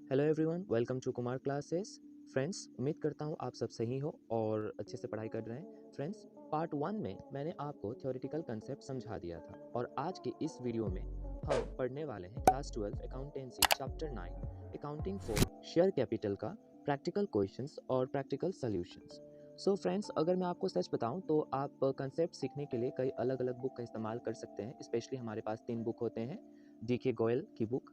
Hello everyone, welcome to Kumar classes. Friends, उम्मीद करता हूँ आप सब सही हो और अच्छे से पढ़ाई कर रहे हैं। फ्रेंड्स, पार्ट 1 में मैंने आपको थ्योरेटिकल कंसेप्ट समझा दिया था और आज के इस वीडियो में हम पढ़ने वाले हैं class 12 accountancy chapter 9 accounting for share capital का प्रैक्टिकल क्वेश्चंस और प्रैक्टिकल सॉल्यूशंस। सो फ्रेंड्स, अगर मैं आपको सच बताऊं तो आप कंसेप्ट सीखने के लिए कई अलग अलग बुक का इस्तेमाल कर सकते हैं। स्पेशली हमारे पास 3 बुक होते हैं। DK गोयल की बुक,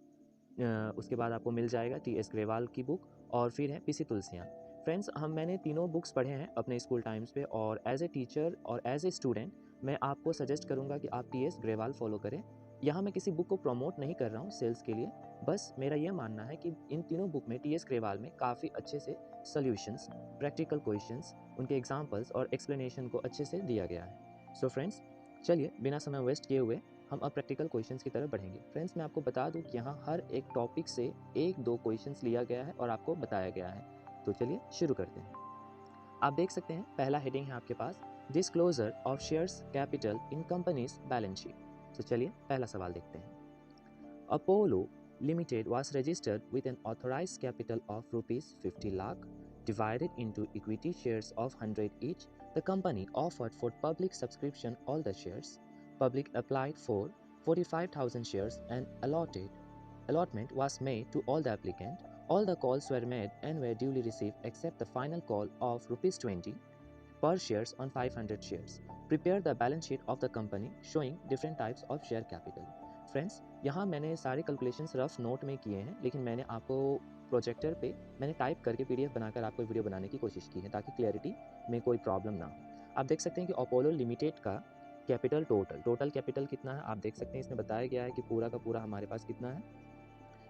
उसके बाद आपको मिल जाएगा TS ग्रेवाल की बुक और फिर है PC तुलसियाँ। फ्रेंड्स, मैंने तीनों बुक्स पढ़े हैं अपने स्कूल टाइम्स पे और एज ए टीचर और एज ए स्टूडेंट मैं आपको सजेस्ट करूंगा कि आप TS ग्रेवाल फॉलो करें। यहाँ मैं किसी बुक को प्रमोट नहीं कर रहा हूँ सेल्स के लिए, बस मेरा यह मानना है कि इन तीनों बुक में TS ग्रेवाल में काफ़ी अच्छे से सॉल्यूशंस, प्रैक्टिकल क्वेश्चंस, उनके एग्जांपल्स और एक्सप्लेनेशन को अच्छे से दिया गया है। सो फ्रेंड्स, चलिए बिना समय वेस्ट किए हुए हम अब प्रैक्टिकल क्वेश्चंस की तरफ बढ़ेंगे। फ्रेंड्स, मैं आपको बता दूं कि यहाँ हर एक टॉपिक से एक दो क्वेश्चंस लिया गया है और आपको बताया गया है। तो चलिए शुरू करते हैं। आप देख सकते हैं पहला हेडिंग है आपके पास, disclosure of shares capital in companies balance sheet. तो चलिए पहला सवाल देखते हैं। Apollo Limited was registered with an authorized capital of rupees 50 lakh divided into equity shares of 100 each. The company offered for public subscription all the shares. Public applied for 45,000 shares and allotment was made to all the applicant. All the calls were made and were duly received except the final call of rupees 20 per shares on 500 shares. Prepare the balance sheet of the company showing different types of share capital. Friends, यहाँ मैंने सारे calculations rough note में किए हैं, लेकिन मैंने आपको projector पे मैंने टाइप करके PDF बनाकर आपको वीडियो बनाने की कोशिश की है ताकि क्लैरिटी में कोई प्रॉब्लम ना हो। आप देख सकते हैं कि अपोलो लिमिटेड का कैपिटल टोटल कैपिटल कितना है। आप देख सकते हैं इसमें बताया गया है कि पूरा का पूरा हमारे पास कितना है,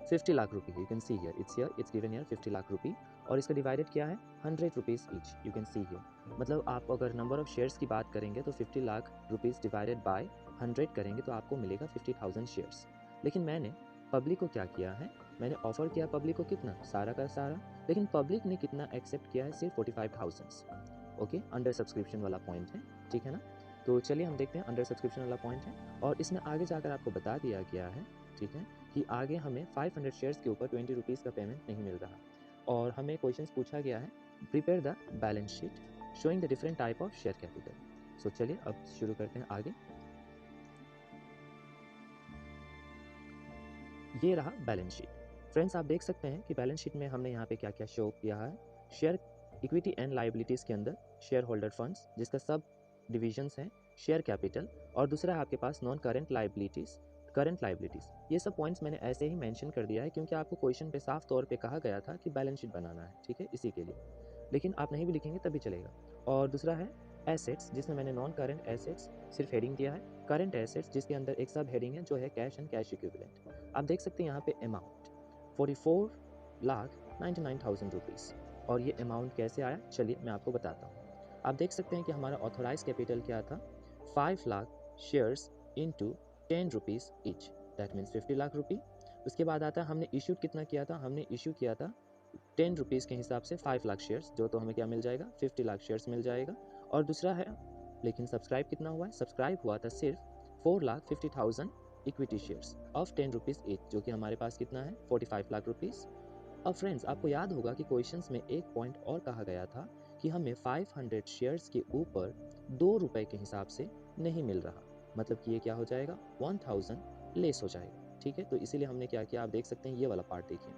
50 lakh rupee. You can see here, it's given here 50 lakh rupee और इसका डिवाइडेड क्या है 100 rupees each. You can see here, मतलब आप अगर नंबर ऑफ शेयर्स की बात करेंगे तो 50 लाख रुपीज़ डिवाइडेड बाय 100 करेंगे तो आपको मिलेगा 50,000 शेयर्स। लेकिन मैंने पब्लिक को क्या किया है, मैंने ऑफर किया पब्लिक को कितना, सारा का सारा, लेकिन पब्लिक ने कितना एक्सेप्ट किया है, सिर्फ 45,000। ओके, अंडर सब्सक्रिप्शन वाला पॉइंट है, ठीक है ना। तो चलिए हम देखते हैं, अंडर सब्सक्रिप्शन वाला पॉइंट है और इसमें आगे जाकर आपको बता दिया गया है, ठीक है, कि आगे हमें 500 शेयर्स के ऊपर 20 रुपीज़ का पेमेंट नहीं मिल रहा और हमें क्वेश्चन पूछा गया है, prepare the balance sheet showing the different type of share capital. So चलिए अब शुरू करते हैं आगे। ये रहा बैलेंस शीट। फ्रेंड्स, आप देख सकते हैं कि बैलेंस शीट में हमने यहाँ पे क्या क्या शो किया है। शेयर इक्विटी एंड लाइबिलिटीज़ के अंदर शेयर होल्डर फंड्स, जिसका सब डिविजन्स हैं, शेयर कैपिटल, और दूसरा है आपके पास non current liabilities, current liabilities. ये सब पॉइंट्स मैंने ऐसे ही मेंशन कर दिया है क्योंकि आपको क्वेश्चन पे साफ तौर पे कहा गया था कि बैलेंस शीट बनाना है, ठीक है, इसी के लिए। लेकिन आप नहीं भी लिखेंगे तभी चलेगा। और दूसरा है एसेट्स, जिसमें मैंने नॉन करंट एसेट्स सिर्फ हेडिंग दिया है, करंट एसेट्स जिसके अंदर एक सब हेडिंग है जो है कैश एंड कैश इक्विवेलेंट। आप देख सकते हैं यहाँ पे अमाउंट 44,99,000 रुपीज़। और ये अमाउंट कैसे आया, चलिए मैं आपको बताता हूँ। आप देख सकते हैं कि हमारा ऑथोराइज कैपिटल क्या था, 5 lakh shares into 10 rupees each, that means 50 lakh rupee. उसके बाद आता है हमने इश्यूड कितना किया था, हमने इशू किया था 10 रुपीज़ के हिसाब से 5 लाख शेयर्स, जो तो हमें क्या मिल जाएगा, 50 लाख शेयर्स मिल जाएगा। और दूसरा है, लेकिन सब्सक्राइब कितना हुआ है, सब्सक्राइब हुआ था सिर्फ 4,50,000 equity shares of 10 rupees each, जो कि हमारे पास कितना है 45 लाख रुपीज़। अब फ्रेंड्स, आपको याद होगा कि क्वेश्चंस में एक पॉइंट और कहा गया था कि हमें 500 शेयर्स के ऊपर 2 रुपए के हिसाब से नहीं मिल रहा, मतलब कि ये क्या हो जाएगा 1000 लेस हो जाएगा, ठीक है। तो इसीलिए हमने क्या किया, आप देख सकते हैं ये वाला पार्ट देखिए,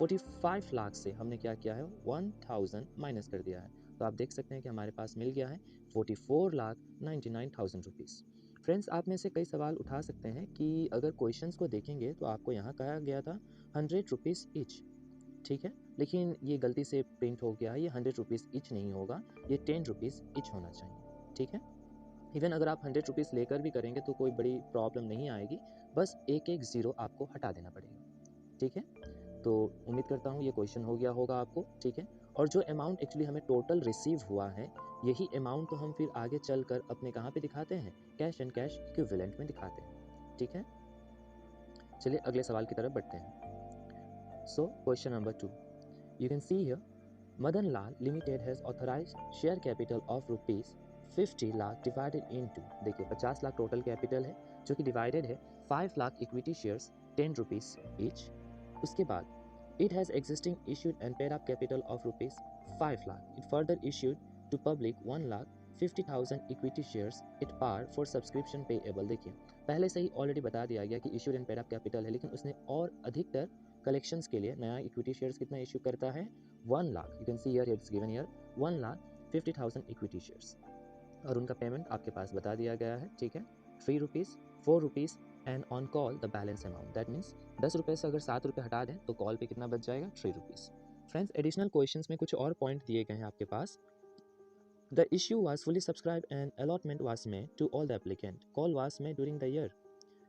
45 लाख से हमने क्या किया है 1000 माइनस कर दिया है। तो आप देख सकते हैं कि हमारे पास मिल गया है 44,99,000 रुपीज़। फ्रेंड्स, आप में से कई सवाल उठा सकते हैं कि अगर क्वेश्चंस को देखेंगे तो आपको यहाँ कहा गया था 100 रुपीज़ ईच, ठीक है, लेकिन ये गलती से प्रिंट हो गया है, ये 100 रुपीज़ ईच नहीं होगा, ये 10 रुपीज़ ईच होना चाहिए, ठीक है। इवन अगर आप 100 रुपीज़ लेकर भी करेंगे तो कोई बड़ी प्रॉब्लम नहीं आएगी, बस एक एक ज़ीरो आपको हटा देना पड़ेगा, ठीक है। तो उम्मीद करता हूँ ये क्वेश्चन हो गया होगा आपको, ठीक है। और जो अमाउंट एक्चुअली हमें टोटल रिसीव हुआ है, यही अमाउंट तो हम फिर आगे चलकर अपने कहाँ पे दिखाते हैं, कैश एंड कैश इक्विवेलेंट में दिखाते हैं, ठीक है। चलिए अगले सवाल की तरफ बढ़ते हैं। So, question number 2. You can see here, Madan Lal Limited has authorized share capital of rupees 50 lakh divided into, देखिए 50 लाख टोटल कैपिटल है जो कि डिवाइडेड है 5 lakh equity shares 10 rupees each. उसके बाद It has existing issued and paid up capital of rupees 5 lakh. It further issued to public 1 lakh 50,000 equity shares at par for subscription payable। देखिए पहले से ही already बता दिया गया कि issued and paid up capital है, लेकिन उसने और अधिकतर कलेक्शंस के लिए नया इक्विटी शेयर्स कितना इशू करता है, 1 lakh. You can see here it's given here 1,50,000 equity shares, और उनका पेमेंट आपके पास बता दिया गया है, ठीक है, 3 rupees, 4 rupees and on call the balance amount. That means 10 रुपये से अगर 7 रुपये हटा दें तो कॉल पे कितना बच जाएगा, 3 रुपीज़। फ्रेंड्स एडिशनल क्वेश्चंस में कुछ और पॉइंट दिए गए हैं आपके पास। The issue was fully subscribe and allotment was made to all the applicant. Call was made during the year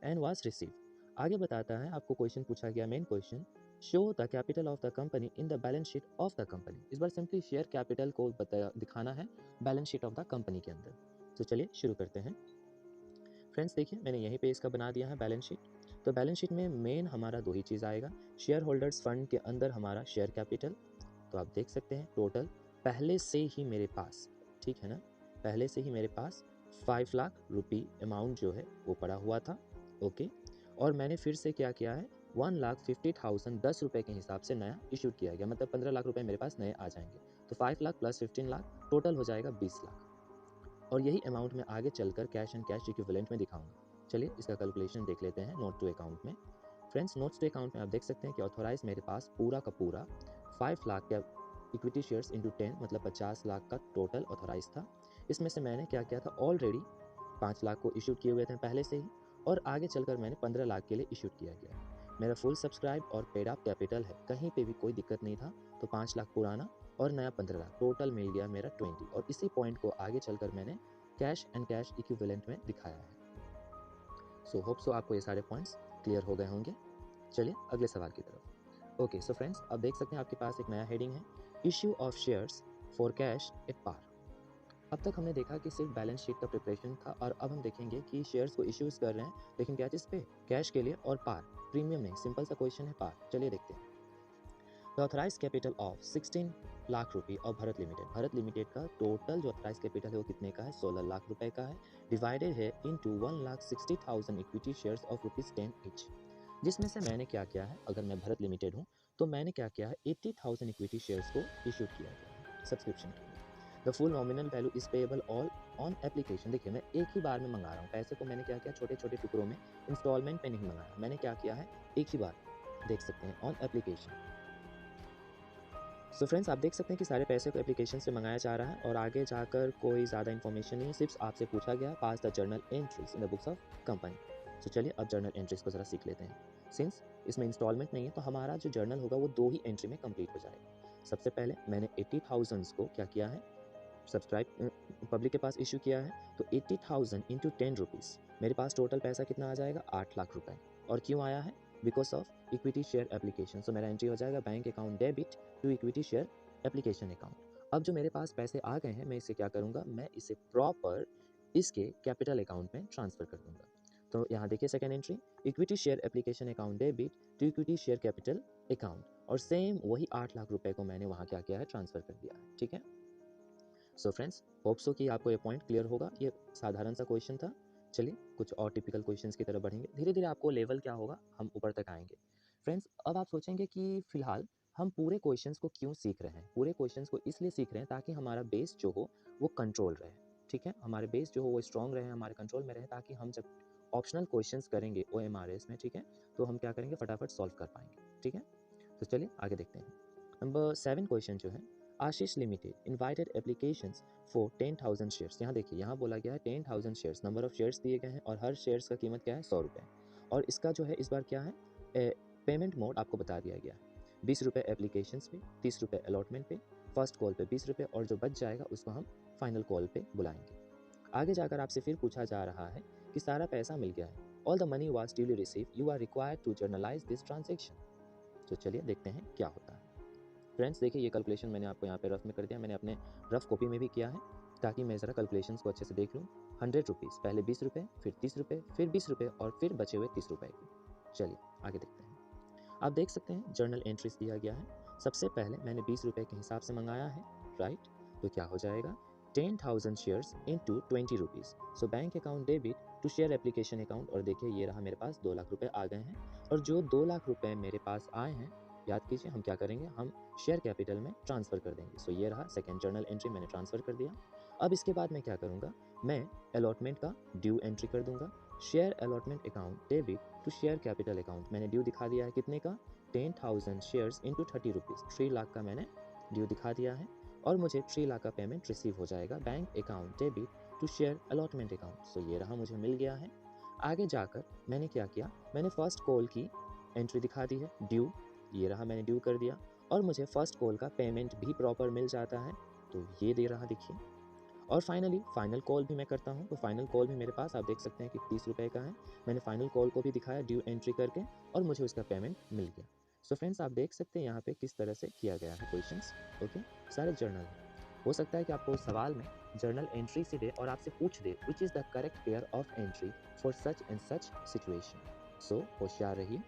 and was receive. आगे बताता है, आपको क्वेश्चन पूछा गया, main question, show the capital of the company in the balance sheet of the company. इस बार simply share capital को दिखाना है balance sheet of the company के अंदर। तो चलिए शुरू करते हैं। फ्रेंड्स देखिए मैंने यहीं पे इसका बना दिया है बैलेंस शीट। तो बैलेंस शीट में मेन हमारा दो ही चीज़ आएगा, शेयर होल्डर्स फंड के अंदर हमारा शेयर कैपिटल। तो आप देख सकते हैं टोटल पहले से ही मेरे पास, ठीक है ना, पहले से ही मेरे पास 5 लाख रुपी अमाउंट जो है वो पड़ा हुआ था। ओके, और मैंने फिर से क्या किया है, 1,50,000 10 रुपये के हिसाब से नया इशू किया गया, मतलब 15 लाख रुपए मेरे पास नए आ जाएंगे। तो 5 लाख प्लस 15 लाख टोटल हो जाएगा 20 लाख, और यही अमाउंट मैं आगे चलकर कैश एंड कैश इक्विवेलेंट में दिखाऊंगा। चलिए इसका कैलकुलेशन देख लेते हैं नोट टू अकाउंट में। फ्रेंड्स नोट्स टू अकाउंट में आप देख सकते हैं कि ऑथोराइज मेरे पास पूरा का पूरा 5 लाख का इक्विटी शेयर्स इंटू 10 मतलब 50 लाख का टोटल ऑथोराइज था। इसमें से मैंने क्या किया था, ऑलरेडी 5 लाख को इशू किए हुए थे पहले से ही, और आगे चलकर मैंने 15 लाख के लिए इशू किया गया। मेरा फुल सब्सक्राइब और पेड अप कैपिटल है, कहीं पे भी कोई दिक्कत नहीं था। तो 5 लाख पुराना और नया 15 लाख, टोटल मिल गया मेरा 20, और इसी पॉइंट को आगे चलकर मैंने कैश एंड कैश इक्विवेलेंट में दिखाया है। सो होप सो आपको ये सारे पॉइंट्स क्लियर हो गए होंगे। चलिए अगले सवाल की तरफ। ओके सो फ्रेंड्स अब देख सकते हैं आपके पास एक नया हेडिंग है, issue of shares for cash at par. अब तक हमने देखा कि सिर्फ बैलेंस शीट का प्रिपरेशन था, और अब हम देखेंगे कि शेयर्स को इश्यूज कर रहे हैं, लेकिन क्या चीज़ पे, कैश के लिए, और पार, प्रीमियम नहीं, सिंपल सा क्वेश्चन है पार। चलिए देखते हैं। The authorise capital of 16 lakh रुपए और भारत लिमिटेड। भारत लिमिटेड का टोटल जो ऑथराइज कैपिटल है वो कितने का है, 16 लाख रुपए का है, डिवाइडेड है into 1,60,000 equity shares of ₹10 each. जिसमें से मैंने क्या किया है, अगर मैं भारत लिमिटेड हूँ तो मैंने क्या किया है, 80,000 इक्विटी शेयर्स को इशू किया गया है सब्सक्रिप्शन के लिए। The full nominal value is payable all on application. देखिए मैं एक ही बार में मंगा रहा हूँ पैसे को, मैंने क्या किया, छोटे छोटे टुकड़ों में, इंस्टॉलमेंट पे नहीं मंगाया, मैंने क्या किया है, एक ही बार, देख सकते हैं ऑन एप्लीकेशन। सो फ्रेंड्स आप देख सकते हैं कि सारे पैसे को एप्लीकेशन से मंगाया जा रहा है, और आगे जाकर कोई ज़्यादा इन्फॉर्मेशन नहीं, सिर्फ आपसे पूछा गया pass the journal entries in the books of company. तो चलिए अब जर्नल एंट्रीज को ज़रा सीख लेते हैं। सिंस इसमें इंस्टॉलमेंट नहीं है तो हमारा जो जर्नल होगा वो 2 ही एंट्री में कंप्लीट हो जाएगा। सबसे पहले मैंने 80,000 को क्या किया है, सब्सक्राइब पब्लिक के पास इशू किया है। तो 80,000 इंटू 10 रुपीज़, मेरे पास टोटल पैसा कितना आ जाएगा, 8 लाख रुपए। और क्यों आया है, because of equity share application. So मेरा एंट्री हो जाएगा bank account debit to equity share application account. अब जो मेरे पास पैसे आ गए हैं, मैं इसे क्या करूँगा, मैं इसे प्रॉपर इसके कैपिटल अकाउंट में ट्रांसफ़र कर दूँगा। तो यहाँ देखिए second entry, equity share application account debit to equity share capital account, और सेम वही 8 लाख रुपए को मैंने वहाँ क्या किया है, ट्रांसफ़र कर दिया है। ठीक है, सो फ्रेंड्स होप सो कि आपको ये पॉइंट क्लियर होगा। ये साधारण सा क्वेश्चन था। चलिए कुछ और टिपिकल क्वेश्चंस की तरफ बढ़ेंगे, धीरे धीरे आपको लेवल क्या होगा, हम ऊपर तक आएंगे। फ्रेंड्स अब आप सोचेंगे कि फिलहाल हम पूरे क्वेश्चंस को क्यों सीख रहे हैं। पूरे क्वेश्चंस को इसलिए सीख रहे हैं ताकि हमारा बेस जो हो वो कंट्रोल रहे, ठीक है, हमारे बेस जो हो वो स्ट्रॉन्ग रहे, हमारे कंट्रोल में रहे, ताकि हम जब ऑप्शनल क्वेश्चंस करेंगे OMRS में, ठीक है, तो हम क्या करेंगे, फटाफट सॉल्व कर पाएंगे। ठीक है, तो चलिए आगे देखते हैं। नंबर 7 क्वेश्चन जो है, Ashish limited invited applications for 10,000 shares. यहाँ देखिए यहाँ बोला गया है 10,000 शेयर्स, नंबर ऑफ शेयर्स दिए गए हैं, और हर शेयर्स का कीमत क्या है, 100 रुपये। और इसका जो है इस बार क्या है, पेमेंट मोड आपको बता दिया गया है, 20 रुपये एप्लीकेशंस पे, 30 रुपये अलॉटमेंट पे, फर्स्ट कॉल पे 20 रुपये, और जो बच जाएगा उसको हम फाइनल कॉल पे बुलाएंगे। आगे जाकर आपसे फिर पूछा जा रहा है कि सारा पैसा मिल गया है, all the money was duly receive, you are required to journalise this transaction. तो चलिए देखते हैं क्या होता है। फ्रेंड्स देखिए ये कैलकुलेशन मैंने आपको यहाँ पे रफ में कर दिया, मैंने अपने रफ कॉपी में भी किया है ताकि मैं ज़रा कैलकुलेशंस को अच्छे से देख लूँ। 100 रुपीज़, पहले 20 रुपये, फिर 30 रुपये, फिर 20 रुपये, और फिर बचे हुए 30 रुपये को। चलिए आगे देखते हैं। आप देख सकते हैं जर्नल एंट्रीज दिया गया है। सबसे पहले मैंने 20 रुपये के हिसाब से मंगाया है, राइट, तो क्या हो जाएगा, 10,000 shares into 20 rupees. So bank account debit to share application account, और देखिए ये रहा मेरे पास 2 लाख रुपए आ गए हैं, और जो 2 लाख रुपए मेरे पास आए हैं याद कीजिए हम क्या करेंगे, हम शेयर कैपिटल में ट्रांसफ़र कर देंगे। सो ये रहा सेकंड जर्नल एंट्री, मैंने ट्रांसफ़र कर दिया। अब इसके बाद मैं क्या करूँगा, मैं अलॉटमेंट का ड्यू एंट्री कर दूँगा। Share allotment account debit to share capital account, मैंने ड्यू दिखा दिया है कितने का, 10,000 शेयर्स इंटू 30 रुपीज़, 3 लाख का मैंने ड्यू दिखा दिया है और मुझे 3 लाख का पेमेंट रिसीव हो जाएगा bank account debit to share allotment account. So ये रहा, मुझे मिल गया है। आगे जाकर मैंने क्या किया, मैंने फर्स्ट कॉल की एंट्री दिखा दी है ड्यू, ये रहा मैंने ड्यू कर दिया और मुझे फर्स्ट कॉल का पेमेंट भी प्रॉपर मिल जाता है, तो ये दे रहा देखिए। और फाइनली फाइनल कॉल भी मैं करता हूँ, तो फाइनल कॉल भी मेरे पास आप देख सकते हैं कि 30 रुपये का है। मैंने फाइनल कॉल को भी दिखाया ड्यू एंट्री करके और मुझे उसका पेमेंट मिल गया। सो फ्रेंड्स आप देख सकते हैं यहाँ पे किस तरह से किया गया है क्वेश्चंस। ओके, सारे जर्नल हो सकता है कि आपको सवाल में जर्नल एंट्री से दे और आपसे पूछ दे which is the correct pair of entry for such and such situation. So होशियार रहिए।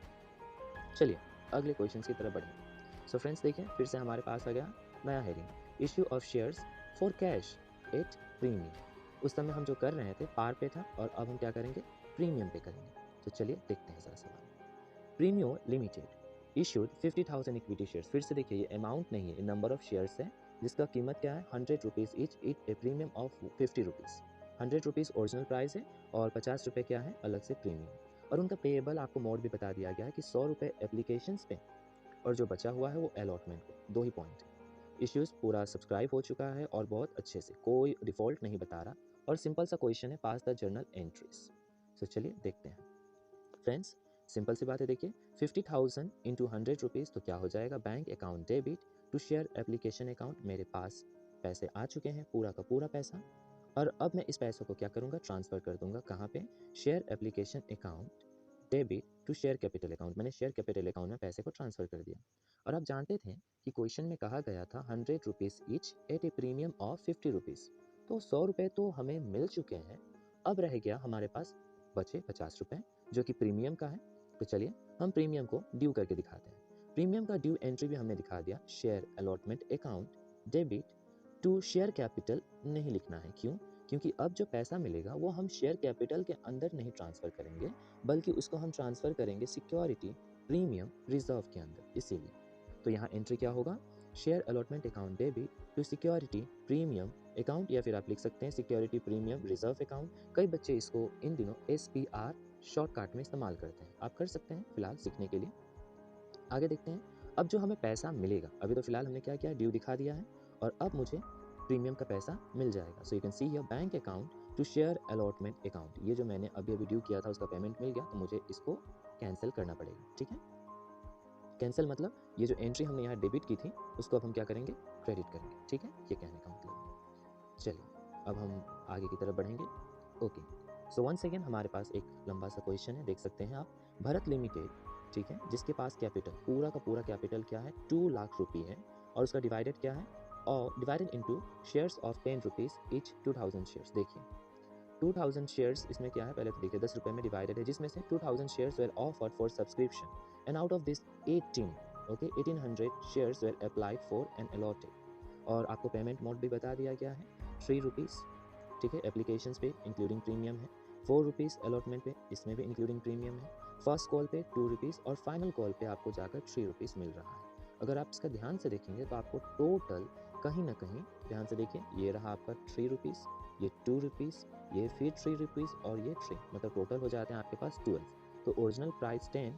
चलिए अगले क्वेश्चन की तरफ बढ़ें। सो फ्रेंड्स देखिए फिर से हमारे पास आ गया नया heading, issue of shares for cash at premium. उस समय हम जो कर रहे थे पार पे था और अब हम क्या करेंगे, प्रीमियम पे करेंगे। तो चलिए देखते हैं ज़रा सवाल। Premio limited issued 50,000 equity shares. फिर से देखिए ये अमाउंट नहीं है, ये नंबर ऑफ शेयर्स है जिसका कीमत क्या है 100 rupees each, it A premium of 50 rupees. 100 rupees original price है और 50 रुपये क्या है अलग से प्रीमियम। और उनका पेएबल आपको मोड भी बता दिया गया है कि 100 रुपये एप्लीकेशंस पे और जो बचा हुआ है वो अलॉटमेंट पे। दो ही पॉइंट है, इश्यूज़ पूरा सब्सक्राइब हो चुका है और बहुत अच्छे से, कोई डिफ़ॉल्ट नहीं बता रहा और सिंपल सा क्वेश्चन है, पास द जर्नल एंट्रीज। सो चलिए देखते हैं फ्रेंड्स। सिंपल सी बात है, देखिए 50,000 इंटू 100 रुपीज़ तो क्या हो जाएगा, bank account debit to share application account. मेरे पास पैसे आ चुके हैं, पूरा का पूरा पैसा, और अब मैं इस पैसों को क्या करूँगा, ट्रांसफ़र कर दूंगा कहाँ पे, share application account debit to share capital account. मैंने शेयर कैपिटल अकाउंट में पैसे को ट्रांसफ़र कर दिया। और आप जानते थे कि क्वेश्चन में कहा गया था 100 rupees each eight a premium of 50 rupees. तो 100 रुपये तो हमें मिल चुके हैं, अब रह गया हमारे पास बचे 50 रुपये जो कि प्रीमियम का है। तो चलिए हम प्रीमियम को ड्यू करके दिखाते हैं। प्रीमियम का ड्यू एंट्री भी हमने दिखा दिया, share allotment account debit to share capital नहीं लिखना है। क्यों? क्योंकि अब जो पैसा मिलेगा वो हम शेयर कैपिटल के अंदर नहीं ट्रांसफ़र करेंगे, बल्कि उसको हम ट्रांसफ़र करेंगे सिक्योरिटी प्रीमियम रिजर्व के अंदर, इसीलिए। तो यहाँ एंट्री क्या होगा, share allotment account debit to security premium account, या फिर आप लिख सकते हैं सिक्योरिटी प्रीमियम रिजर्व अकाउंट। कई बच्चे इसको इन दिनों SPR शॉर्टकट में इस्तेमाल करते हैं, आप कर सकते हैं फिलहाल सीखने के लिए। आगे देखते हैं, अब जो हमें पैसा मिलेगा, अभी तो फिलहाल हमने क्या किया, ड्यू दिखा दिया है और अब मुझे प्रीमियम का पैसा मिल जाएगा। So you can see here bank account to share allotment account. ये जो मैंने अभी अभी ड्यू किया था उसका पेमेंट मिल गया, तो मुझे इसको कैंसिल करना पड़ेगा। ठीक है, कैंसिल मतलब ये जो एंट्री हमने यहाँ डेबिट की थी उसको अब हम क्या करेंगे, क्रेडिट करेंगे। ठीक है, ये कहने का मतलब है। चलिए अब हम आगे की तरफ बढ़ेंगे। ओके, सो वंस अगेन हमारे पास एक लंबा सा क्वेश्चन है, देख सकते हैं आप। भरत लिमिटेड, ठीक है, जिसके पास कैपिटल पूरा का पूरा कैपिटल क्या है, 2 लाख रुपये है और उसका डिवाइडेड क्या है, और divided into shares of 10 rupees each, 2000 shares. देखिए 2000 शेयर्स इसमें क्या है, पहले तो देखिए 10 रुपये में डिवाइडेड है, जिसमें से 2000 shares were offered for subscription and out of this 1800 shares were applied for and allotted. और आपको पेमेंट मोड भी बता दिया गया है, 3 रुपीज़, ठीक है, एप्लीकेशंस पे इंक्लूडिंग प्रीमियम है, 4 रुपीज़ अलॉटमेंट पे, इसमें भी इंक्लूडिंग प्रीमियम है, फर्स्ट कॉल पे 2 रुपीज़ और फाइनल कॉल पे आपको जाकर 3 रुपीज़ मिल रहा है। अगर आप इसका ध्यान से देखेंगे तो आपको टोटल कहीं ना कहीं, ध्यान से देखिए, ये रहा आपका 3 रुपीज़, ये 2 रुपीज़, ये फिर 3 रुपीज़ और ये 3, मतलब टोटल हो जाते हैं आपके पास 12। तो ओरिजिनल प्राइस 10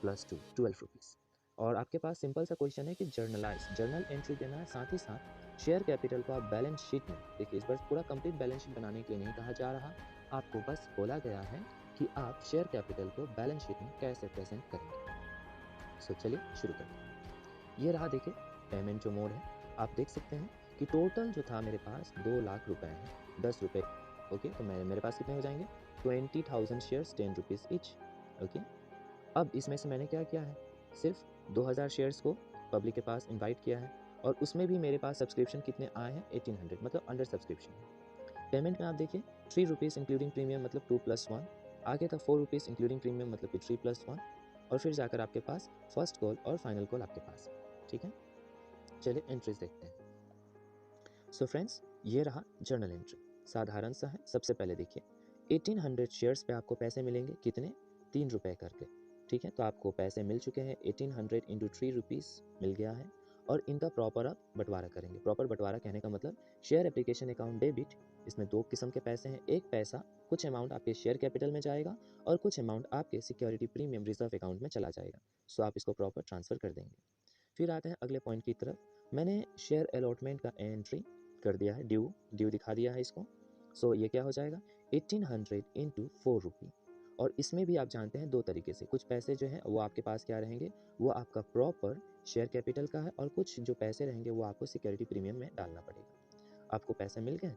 प्लस 2 12 रुपीज़। और आपके पास सिंपल सा क्वेश्चन है कि जर्नल एंट्री देना है, साथ ही साथ शेयर कैपिटल को आप बैलेंस शीट में देखिए। इस बार पूरा कंप्लीट बैलेंस शीट बनाने के लिए नहीं कहा जा रहा, आपको बस बोला गया है कि आप शेयर कैपिटल को बैलेंस शीट में कैसे प्रेजेंट करेंगे। सो चलिए शुरू करते हैं। ये रहा देखिए पेमेंट जो मोड है, आप देख सकते हैं कि टोटल जो था मेरे पास 2 लाख रुपए है, 10 रुपये। ओके, तो मेरे पास कितने हो जाएंगे, 20,000 शेयर्स 10 रुपीज़ ईच। ओके, अब इसमें से मैंने क्या किया है, सिर्फ 2000 शेयर्स को पब्लिक के पास इनवाइट किया है और उसमें भी मेरे पास सब्सक्रिप्शन कितने आए हैं, 1800, मतलब अंडर सब्सक्रिप्शन। पेमेंट में आप देखिए 3 रुपीज़ इंक्लूडिंग प्रीमियम मतलब 2 + 1, आगे था 4 रुपीज़ इंक्लूडिंग प्रीमियम मतलब कि 3 + 1, और फिर जाकर आपके पास फर्स्ट कॉल और फाइनल कॉल आपके पास है। ठीक है, चलिए एंट्रीज देखते हैं। सो फ्रेंड्स, ये रहा जर्नल एंट्री, साधारण सा है। सबसे पहले देखिए 1800 शेयर्स पे आपको पैसे मिलेंगे कितने, 3 रुपये करके। ठीक है, तो आपको पैसे मिल चुके हैं 1800 इंटू 3 रुपीज़ मिल गया है और इनका प्रॉपर आप बंटवारा करेंगे। प्रॉपर बंटवारा कहने का मतलब शेयर एप्लीकेशन अकाउंट डेबिट, इसमें दो किस्म के पैसे हैं। एक पैसा कुछ अमाउंट आपके शेयर कैपिटल में जाएगा और कुछ अमाउंट आपके सिक्योरिटी प्रीमियम रिजर्व अकाउंट में चला जाएगा। सो आप इसको प्रॉपर ट्रांसफ़र कर देंगे। फिर आते हैं अगले पॉइंट की तरफ। मैंने शेयर अलॉटमेंट का एंट्री कर दिया है, ड्यू दिखा दिया है इसको। सो ये क्या हो जाएगा 1800 इंटू 4 रुपी। और इसमें भी आप जानते हैं दो तरीके से, कुछ पैसे जो हैं वो आपके पास क्या रहेंगे, वो आपका प्रॉपर शेयर कैपिटल का है और कुछ जो पैसे रहेंगे वो आपको सिक्योरिटी प्रीमियम में डालना पड़ेगा। आपको पैसे मिल गए,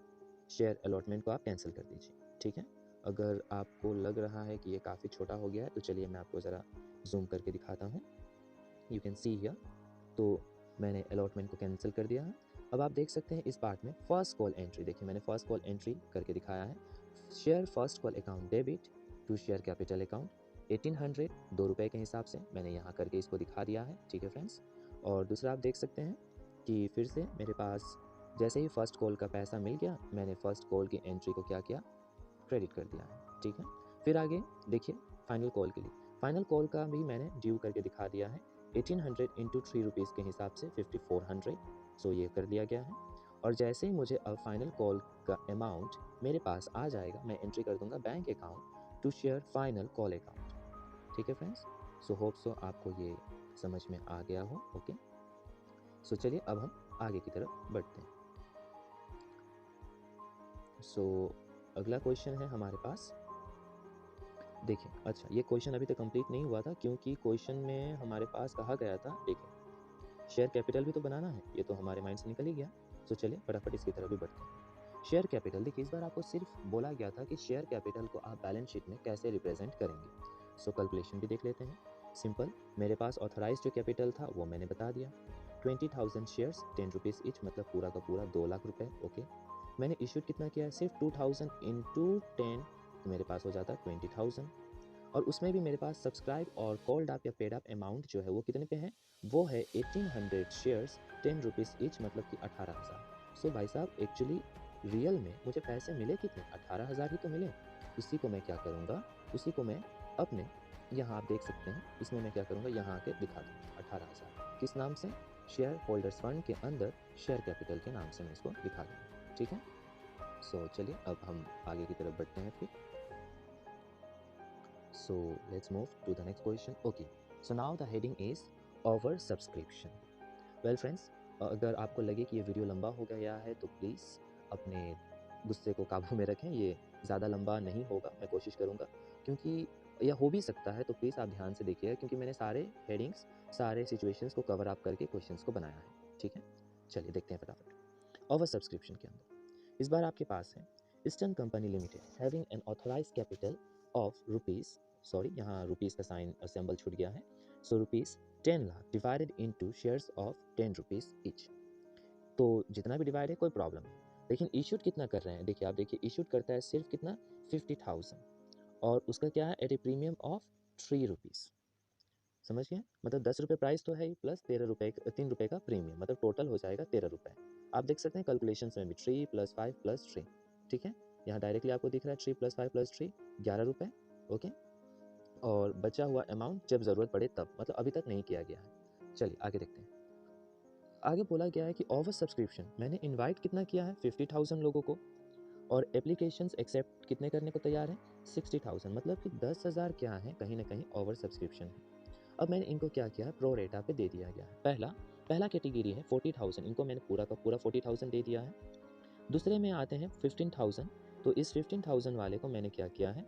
शेयर अलॉटमेंट को आप कैंसिल कर दीजिए। ठीक है, अगर आपको लग रहा है कि ये काफ़ी छोटा हो गया है तो चलिए मैं आपको ज़रा जूम करके दिखाता हूँ। You can see here. तो मैंने अलॉटमेंट को कैंसिल कर दिया है। अब आप देख सकते हैं इस पार्ट में फर्स्ट कॉल एंट्री, देखिए मैंने फर्स्ट कॉल एंट्री करके दिखाया है। Share first call account debit to share capital account 1800 ₹2 के हिसाब से मैंने यहाँ करके इसको दिखा दिया है। ठीक है फ्रेंड्स, और दूसरा आप देख सकते हैं कि फिर से मेरे पास जैसे ही फर्स्ट कॉल का पैसा मिल गया, मैंने फर्स्ट कॉल की एंट्री को क्या किया, क्रेडिट कर दिया है। ठीक है, फिर आगे देखिए फाइनल कॉल के लिए, फाइनल कॉल का भी मैंने ड्यू करके दिखा दिया है 1800 इंटू 3 रुपीज़ के हिसाब से 5400। सो ये कर दिया गया है। और जैसे ही मुझे अब फाइनल कॉल का अमाउंट मेरे पास आ जाएगा, मैं एंट्री कर दूंगा bank account to share final call account. ठीक है फ्रेंड्स, सो होप सो आपको ये समझ में आ गया हो। ओके, सो चलिए अब हम आगे की तरफ बढ़ते हैं। सो अगला क्वेश्चन है हमारे पास, देखिए अच्छा ये क्वेश्चन अभी तक कंप्लीट नहीं हुआ था क्योंकि क्वेश्चन में हमारे पास कहा गया था, देखिए शेयर कैपिटल भी तो बनाना है, ये तो हमारे माइंड से निकल ही गया। तो चलिए फटाफट इसकी तरफ भी बढ़ते हैं। शेयर कैपिटल, देखिए इस बार आपको सिर्फ बोला गया था कि शेयर कैपिटल को आप बैलेंस शीट में कैसे रिप्रेजेंट करेंगे। सो कैलकुलेशन भी देख लेते हैं। सिंपल, मेरे पास ऑथराइज जो कैपिटल था वो मैंने बता दिया, 20,000 शेयर्स 10 रुपीज़ ईच, मतलब पूरा का पूरा 2 लाख रुपए। ओके, मैंने इश्यूड कितना किया है, सिर्फ 2000 इंटू 10 तो मेरे पास हो जाता है 20,000। और उसमें भी मेरे पास सब्सक्राइब और कॉल्ड अप या पेड अप अमाउंट जो है वो कितने पे है, वो है 1800 शेयर्स 10 रुपीज़ ईच, मतलब कि 18,000। सो भाई साहब एक्चुअली रियल में मुझे पैसे मिले कितने, 18,000 ही तो मिले। उसी को मैं क्या करूँगा, उसी को मैं अपने यहाँ आप देख सकते हैं, इसमें मैं क्या करूँगा, यहाँ आके दिखा दूँगा 18,000 किस नाम से, शेयर होल्डर्स फंड के अंदर शेयर कैपिटल के नाम से मैं इसको दिखा दूँगा। ठीक है, सो चलिए अब हम आगे की तरफ बढ़ते हैं फिर। So let's move to the next question. Okay, so now the heading is over subscription. Well friends, अगर आपको लगे कि ये वीडियो लंबा हो गया है तो प्लीज़ अपने गुस्से को काबू में रखें, ये ज़्यादा लंबा नहीं होगा, मैं कोशिश करूँगा, क्योंकि यह हो भी सकता है, तो प्लीज़ आप ध्यान से देखिएगा क्योंकि मैंने सारे हेडिंग्स, सारे सिचुएशंस को कवर अप करके क्वेश्चंस को बनाया है। ठीक है, चलिए देखते हैं फटाफट। ओवर सब्सक्रिप्शन के अंदर इस बार आपके पास है eastern company limited having an authorise capital of rupees, sorry यहाँ रुपीज़ का साइन सिंबल छूट गया है, so rupees 10 lakh divided into shares of 10 rupees each. तो जितना भी डिवाइड है कोई प्रॉब्लम नहीं, लेकिन इशूड कितना कर रहे हैं, देखिए आप देखिए इशूड करता है सिर्फ कितना 50,000 और उसका क्या है at a premium of 3 rupees. समझ गए, मतलब 10 रुपये प्राइस तो है ही, प्लस 13 रुपये 3 रुपये का प्रीमियम, मतलब टोटल हो जाएगा 13 रुपये। आप देख सकते हैं कैलकुलेशन में भी 3 + 5 + 3। ठीक है, यहाँ डायरेक्टली आपको दिख रहा है 3 + 5 + 3 11 रुपये। ओके, और बचा हुआ अमाउंट जब ज़रूरत पड़े तब, मतलब अभी तक नहीं किया गया है। चलिए आगे देखते हैं। आगे बोला गया है कि ओवर सब्सक्रिप्शन, मैंने इनवाइट कितना किया है 50,000 लोगों को और एप्लीकेशंस एक्सेप्ट कितने करने को तैयार हैं 60,000, मतलब कि 10,000 क्या है, कहीं ना कहीं ओवर सब्सक्रिप्शन है। अब मैंने इनको क्या किया, प्रो रेटा पे दे दिया गया है। पहला कैटेगरी है 40,000, इनको मैंने पूरा का पूरा 40,000 दे दिया है। दूसरे में आते हैं 15,000, तो इस 15,000 वाले को मैंने क्या किया है,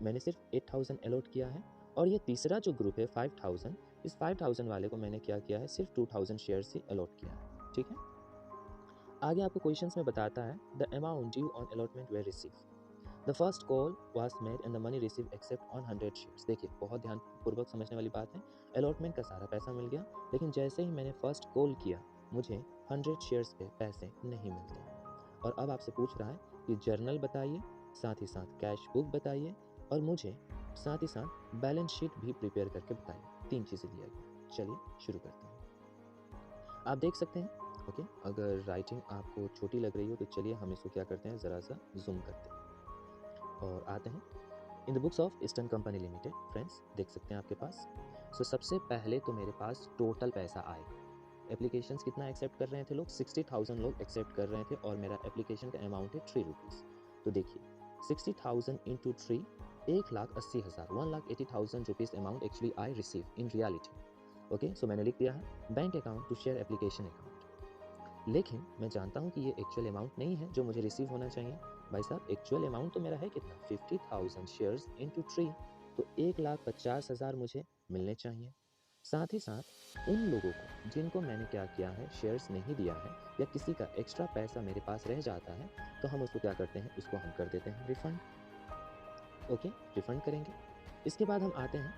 मैंने सिर्फ 8,000 अलॉट किया है। और ये तीसरा जो ग्रुप है 5,000, इस 5,000 वाले को मैंने क्या किया है, सिर्फ 2,000 शेयर्स ही अलॉट किया है। ठीक है, आगे आपको क्वेश्चंस में बताता है the amount due on allotment were receive, the first call was made and the money receive except on 100 shares. देखिए बहुत ध्यानपूर्वक समझने वाली बात है, अलॉटमेंट का सारा पैसा मिल गया, लेकिन जैसे ही मैंने फर्स्ट कॉल किया मुझे 100 शेयर्स पे पैसे नहीं मिलते। और अब आपसे पूछ रहा है कि जर्नल बताइए, साथ ही साथ कैश बुक बताइए और मुझे साथ ही साथ बैलेंस शीट भी प्रिपेयर करके बताइए। 3 चीज़ें दिया गया। चलिए शुरू करते हैं। आप देख सकते हैं, ओके, अगर राइटिंग आपको छोटी लग रही हो तो चलिए हम इसको क्या करते हैं, ज़रा सा जूम करते हैं और आते हैं इन the books of eastern company limited friends, देख सकते हैं आपके पास। सो सबसे पहले तो मेरे पास टोटल पैसा आएगा। एप्लीकेशंस कितना एक्सेप्ट कर रहे थे लोग? 60,000 लोग एक्सेप्ट कर रहे थे और मेरा एप्लीकेशन का अमाउंट है 3 रुपीज़। तो देखिए 60,000 into 3, 1,80,000, 1,80,000 rupees amount actually I receive in reality. Okay, so मैंने लिख दिया है bank account to share application account. लेकिन मैं जानता हूँ कि ये एक्चुअल अमाउंट नहीं है जो मुझे रिसीव होना चाहिए। भाई साहब, एक्चुअल अमाउंट तो मेरा है कितना? 50,000 शेयर्स इंटू 3, तो 1,50,000 मुझे मिलने चाहिए। साथ ही साथ उन लोगों को जिनको मैंने क्या किया है, शेयर्स नहीं दिया है या किसी का एक्स्ट्रा पैसा मेरे पास रह जाता है, तो हम उसको क्या करते हैं, उसको हम कर देते हैं रिफंड। ओके, रिफंड करेंगे। इसके बाद हम आते हैं,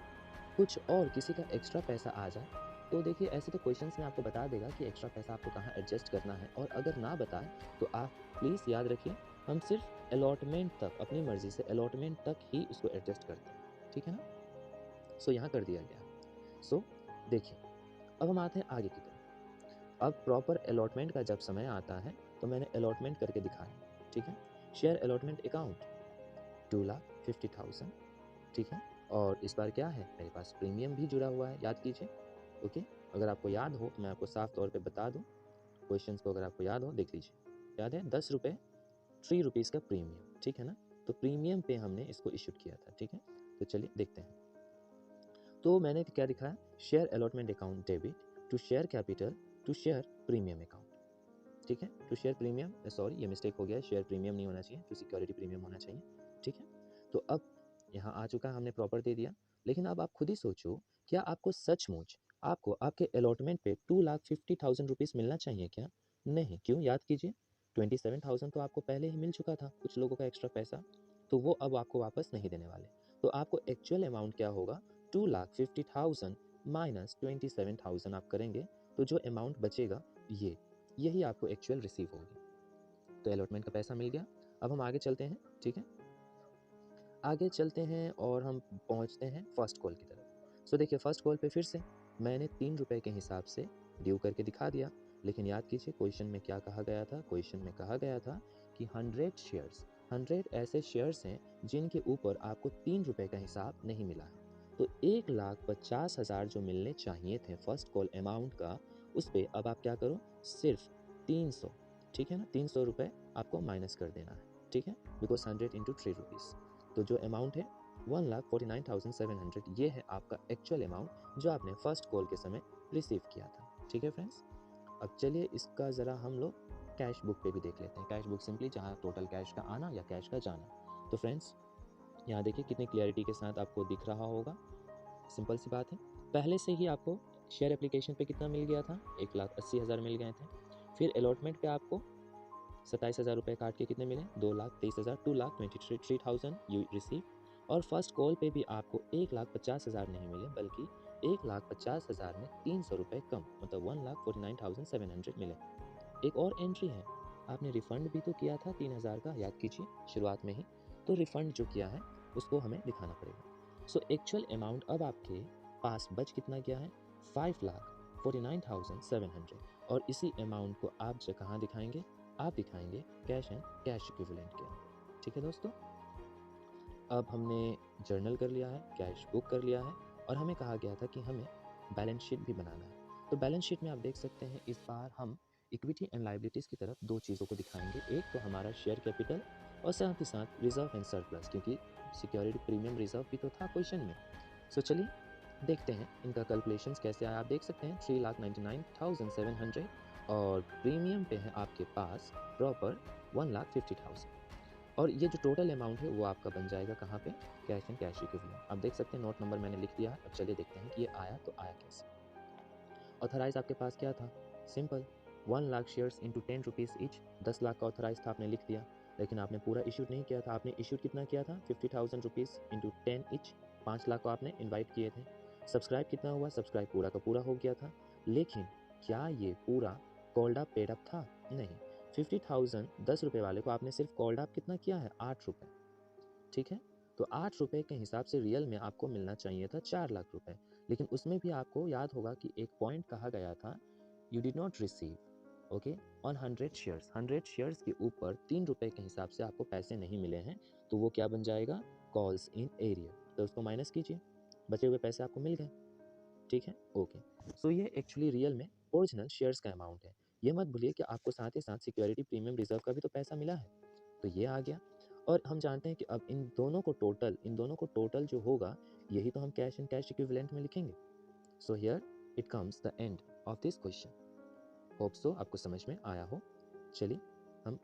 कुछ और किसी का एक्स्ट्रा पैसा आ जाए तो देखिए ऐसे तो क्वेश्चंस में आपको बता देगा कि एक्स्ट्रा पैसा आपको कहाँ एडजस्ट करना है, और अगर ना बताए तो आप प्लीज़ याद रखिए हम सिर्फ अलॉटमेंट तक, अपनी मर्जी से अलॉटमेंट तक ही उसको एडजस्ट करते हैं, ठीक है ना। सो यहाँ कर दिया गया। सो देखिए अब हम आते हैं आगे की तरफ। अब प्रॉपर अलॉटमेंट का जब समय आता है तो मैंने अलॉटमेंट करके दिखाया, ठीक है। शेयर अलॉटमेंट अकाउंट 2,50,000, ठीक है। और इस बार क्या है, मेरे पास प्रीमियम भी जुड़ा हुआ है, याद कीजिए। ओके, अगर आपको याद हो तो मैं आपको साफ तौर पे बता दूं क्वेश्चंस को, अगर आपको याद हो देख लीजिए। याद है 10 रुपये, 3 रुपीज़ का प्रीमियम, ठीक है ना। तो प्रीमियम पे हमने इसको इशूड किया था, ठीक है। तो चलिए देखते हैं। तो मैंने क्या दिखाया, share allotment account debit to share capital to share premium account, ठीक है। टू शेयर प्रीमियम, सॉरी ये मिस्टेक हो गया है, शेयर प्रीमियम नहीं होना चाहिए, टू सिक्योरिटी प्रीमियम होना चाहिए, ठीक है। तो अब यहाँ आ चुका है, हमने प्रॉपर दे दिया। लेकिन अब आप खुद ही सोचो, क्या आपको सचमुच आपको आपके अलॉटमेंट पे 2,50,000 रुपीज़ मिलना चाहिए क्या? नहीं। क्यों? याद कीजिए 27,000 तो आपको पहले ही मिल चुका था, कुछ लोगों का एक्स्ट्रा पैसा, तो वो अब आपको वापस नहीं देने वाले। तो आपको एक्चुअल अमाउंट क्या होगा, 2,50,000 माइनस 27,000 आप करेंगे तो जो अमाउंट बचेगा यही आपको एक्चुअल रिसीव होगी। तो अलॉटमेंट का पैसा मिल गया। अब हम आगे चलते हैं, ठीक है। आगे चलते हैं और हम पहुंचते हैं फर्स्ट कॉल की तरफ। सो देखिए फर्स्ट कॉल पे फिर से मैंने 3 रुपए के हिसाब से ड्यू करके दिखा दिया। लेकिन याद कीजिए क्वेश्चन में क्या कहा गया था, क्वेश्चन में कहा गया था कि 100 शेयर्स, 100 ऐसे शेयर्स हैं जिनके ऊपर आपको 3 रुपए का हिसाब नहीं मिला है। तो 1,50,000 जो मिलने चाहिए थे फर्स्ट कॉल अमाउंट का, उस पर अब आप क्या करो, सिर्फ 300, ठीक है ना, 300 रुपये आपको माइनस कर देना है, ठीक है। बिकॉज 100 इंटू 3 रुपीज़, तो जो अमाउंट है 1,49,700, ये है आपका एक्चुअल अमाउंट जो आपने फर्स्ट कॉल के समय रिसीव किया था, ठीक है फ्रेंड्स। अब चलिए इसका ज़रा हम लोग कैश बुक पे भी देख लेते हैं। कैश बुक सिंपली जहाँ टोटल कैश का आना या कैश का जाना। तो फ्रेंड्स यहाँ देखिए कितनी क्लियरिटी के साथ आपको दिख रहा होगा। सिंपल सी बात है, पहले से ही आपको शेयर एप्लीकेशन पे कितना मिल गया था, 1,80,000 मिल गए थे। फिर अलॉटमेंट पे आपको 27,000 रुपये काट के कितने मिले, 2,23,000, 2,23,000 यू रिसीव। और फर्स्ट कॉल पे भी आपको 1,50,000 नहीं मिले, बल्कि 1,50,000 में 300 रुपये कम, मतलब 1,49,700 मिले। एक और एंट्री है, आपने रिफंड भी तो किया था 3,000 का, याद कीजिए शुरुआत में ही। तो रिफंड जो किया है उसको हमें दिखाना पड़ेगा। सो एक्चुअल अमाउंट अब आपके पास बच कितना गया है, 5,49,700। और इसी अमाउंट को आप जो कहाँ दिखाएंगे, आप दिखाएंगे कैश एंड कैश इक्विवेलेंट के, ठीक है दोस्तों। अब हमने जर्नल कर लिया है, कैश बुक कर लिया है, और हमें कहा गया था कि हमें बैलेंस शीट भी बनाना है। तो बैलेंस शीट में आप देख सकते हैं इस बार हम इक्विटी एंड लायबिलिटीज़ की तरफ दो चीज़ों को दिखाएंगे। एक तो हमारा शेयर कैपिटल और साथ ही साथ रिजर्व एंड सरप्लस, क्योंकि सिक्योरिटी प्रीमियम रिजर्व भी तो था क्वेश्चन में। सो चलिए देखते हैं इनका कैलकुलेशंस कैसे आया। आप देख सकते हैं 3,99,700 और प्रीमियम पे है आपके पास प्रॉपर 1,50,000। और ये जो टोटल अमाउंट है वो आपका बन जाएगा कहाँ पे, कैश एंड कैश इक्विवेलेंट। आप देख सकते हैं नोट नंबर मैंने लिख दिया है। अब चलिए देखते हैं कि ये आया तो आया कैसे। ऑथराइज आपके पास क्या था, simple 1 lakh shares into 10 rupees each, 10 lakh का ऑथराइज था, आपने लिख दिया। लेकिन आपने पूरा इशूड नहीं किया था, आपने इशूड कितना किया था, 50,000 रुपीज़ इंटू 10 ईच, 5 लाख को आपने इन्वाइट किए थे। सब्सक्राइब कितना हुआ, सब्सक्राइब पूरा का पूरा हो गया था। लेकिन क्या ये पूरा कॉल्ड अप पेड अप था, नहीं। 50,000 10 रुपये वाले को आपने सिर्फ कॉल्ड अप कितना किया है, 8 रुपये, ठीक है। तो 8 रुपये के हिसाब से रियल में आपको मिलना चाहिए था 4 लाख रुपए। लेकिन उसमें भी आपको याद होगा कि एक पॉइंट कहा गया था, you did not receive okay on 100 shares, 100 shares के ऊपर 3 रुपये के हिसाब से आपको पैसे नहीं मिले हैं। तो वो क्या बन जाएगा, कॉल्स इन एरिया, तो उसको माइनस कीजिए, बचे हुए पैसे आपको मिल गए, ठीक है, ओके। सो ये एक्चुअली रियल में ओरिजिनल शेयर्स का अमाउंट है। ये मत भूलिए कि आपको साथ ही साथ सिक्योरिटी प्रीमियम रिजर्व का भी तो पैसा मिला है, तो ये आ गया। और हम जानते हैं कि अब इन दोनों को टोटल जो होगा, यही तो हम कैश एंड कैश इक्विवेलेंट में लिखेंगे। So here it comes the end of this question. Hope so आपको समझ में आया हो। चलिए हम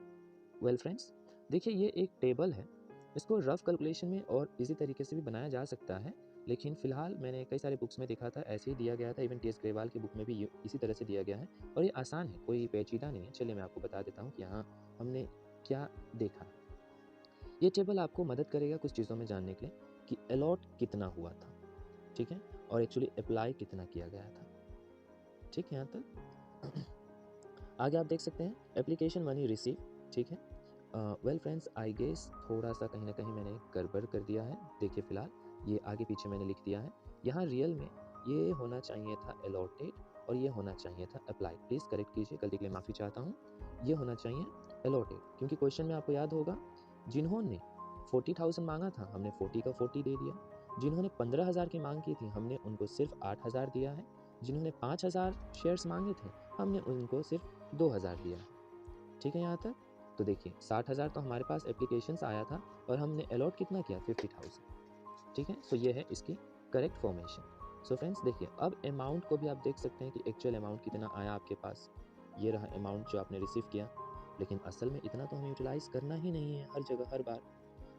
वेल फ्रेंड्स, देखिए ये एक टेबल है, इसको रफ कैलकुलेशन में और इजी तरीके से भी बनाया जा सकता है, लेकिन फिलहाल मैंने कई सारे बुक्स में देखा था, ऐसे ही दिया गया था, इवन टी एस ग्रेवाल की बुक में भी इसी तरह से दिया गया है, और ये आसान है, कोई पेचीदा नहीं है। चलिए मैं आपको बता देता हूँ कि यहाँ हमने क्या देखा। ये टेबल आपको मदद करेगा कुछ चीज़ों में जानने के लिए कि अलॉट कितना हुआ था, ठीक है, और एक्चुअली अप्लाई कितना किया गया था, ठीक है। यहाँ तक आगे आप देख सकते हैं एप्लीकेशन मनी रिसीव, ठीक है। वेल फ्रेंड्स, आई गेस थोड़ा सा कहीं ना कहीं मैंने गड़बड़ कर दिया है। देखिए फिलहाल ये आगे पीछे मैंने लिख दिया है, यहाँ रियल में ये होना चाहिए था अलॉटेड और ये होना चाहिए था अप्लाई। प्लीज़ करेक्ट कीजिए, गलती के लिए माफ़ी चाहता हूँ। ये होना चाहिए अलॉटेड, क्योंकि क्वेश्चन में आपको याद होगा जिन्होंने 40,000 मांगा था हमने 40 का 40 दे दिया, जिन्होंने 15,000 की मांग की थी हमने उनको सिर्फ 8,000 दिया है, जिन्होंने 5,000 शेयर्स मांगे थे हमने उनको सिर्फ 2,000 दिया है, ठीक है। यहाँ तक तो देखिए 60,000 तो हमारे पास एप्लीकेशंस आया था और हमने अलॉट कितना किया 50,000, ठीक है। सो ये है इसकी करेक्ट फॉर्मेशन। सो फ्रेंड्स देखिए अब अमाउंट को भी आप देख सकते हैं कि एक्चुअल अमाउंट कितना आया आपके पास, ये रहा अमाउंट जो आपने रिसीव किया, लेकिन असल में इतना तो हमें यूटिलाइज करना ही नहीं है हर जगह हर बार,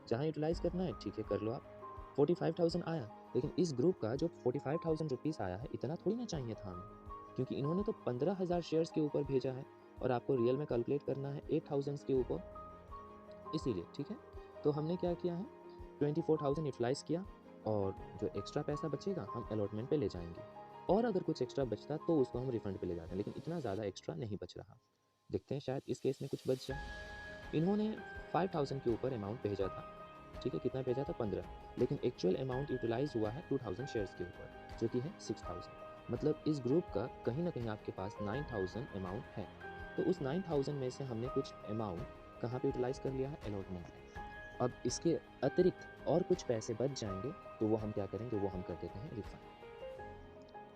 जहाँ यूटिलाइज करना है ठीक है कर लो आप। 45,000 आया, लेकिन इस ग्रुप का जो 45,000 रुपीज़ आया है इतना थोड़ी ना चाहिए था हमें, क्योंकि इन्होंने तो 15,000 शेयर्स के ऊपर भेजा है और आपको रियल में कैलकुलेट करना है 8,000 के ऊपर, इसीलिए, ठीक है। तो हमने क्या किया है 24,000 यूटिलाइज किया और जो एक्स्ट्रा पैसा बचेगा हम अलॉटमेंट पे ले जाएंगे, और अगर कुछ एक्स्ट्रा बचता तो उसको हम रिफंड पे ले जाते हैं, लेकिन इतना ज़्यादा एक्स्ट्रा नहीं बच रहा। देखते हैं शायद इस केस में कुछ बच जाए। इन्होंने 5,000 के ऊपर अमाउंट भेजा था, ठीक है, कितना भेजा था 15, लेकिन एक्चुअल अमाउंट यूटिलाइज हुआ है 2,000 शेयर्स के ऊपर जो कि है 6,000, मतलब इस ग्रुप का कहीं ना कहीं आपके पास 9,000 अमाउंट है। तो उस 9,000 में से हमने कुछ अमाउंट कहाँ पे यूटिलाइज कर लिया है अलॉटमेंट में। अब इसके अतिरिक्त और कुछ पैसे बच जाएंगे तो वो हम क्या करेंगे, वो हम कर देते हैं रिफंड,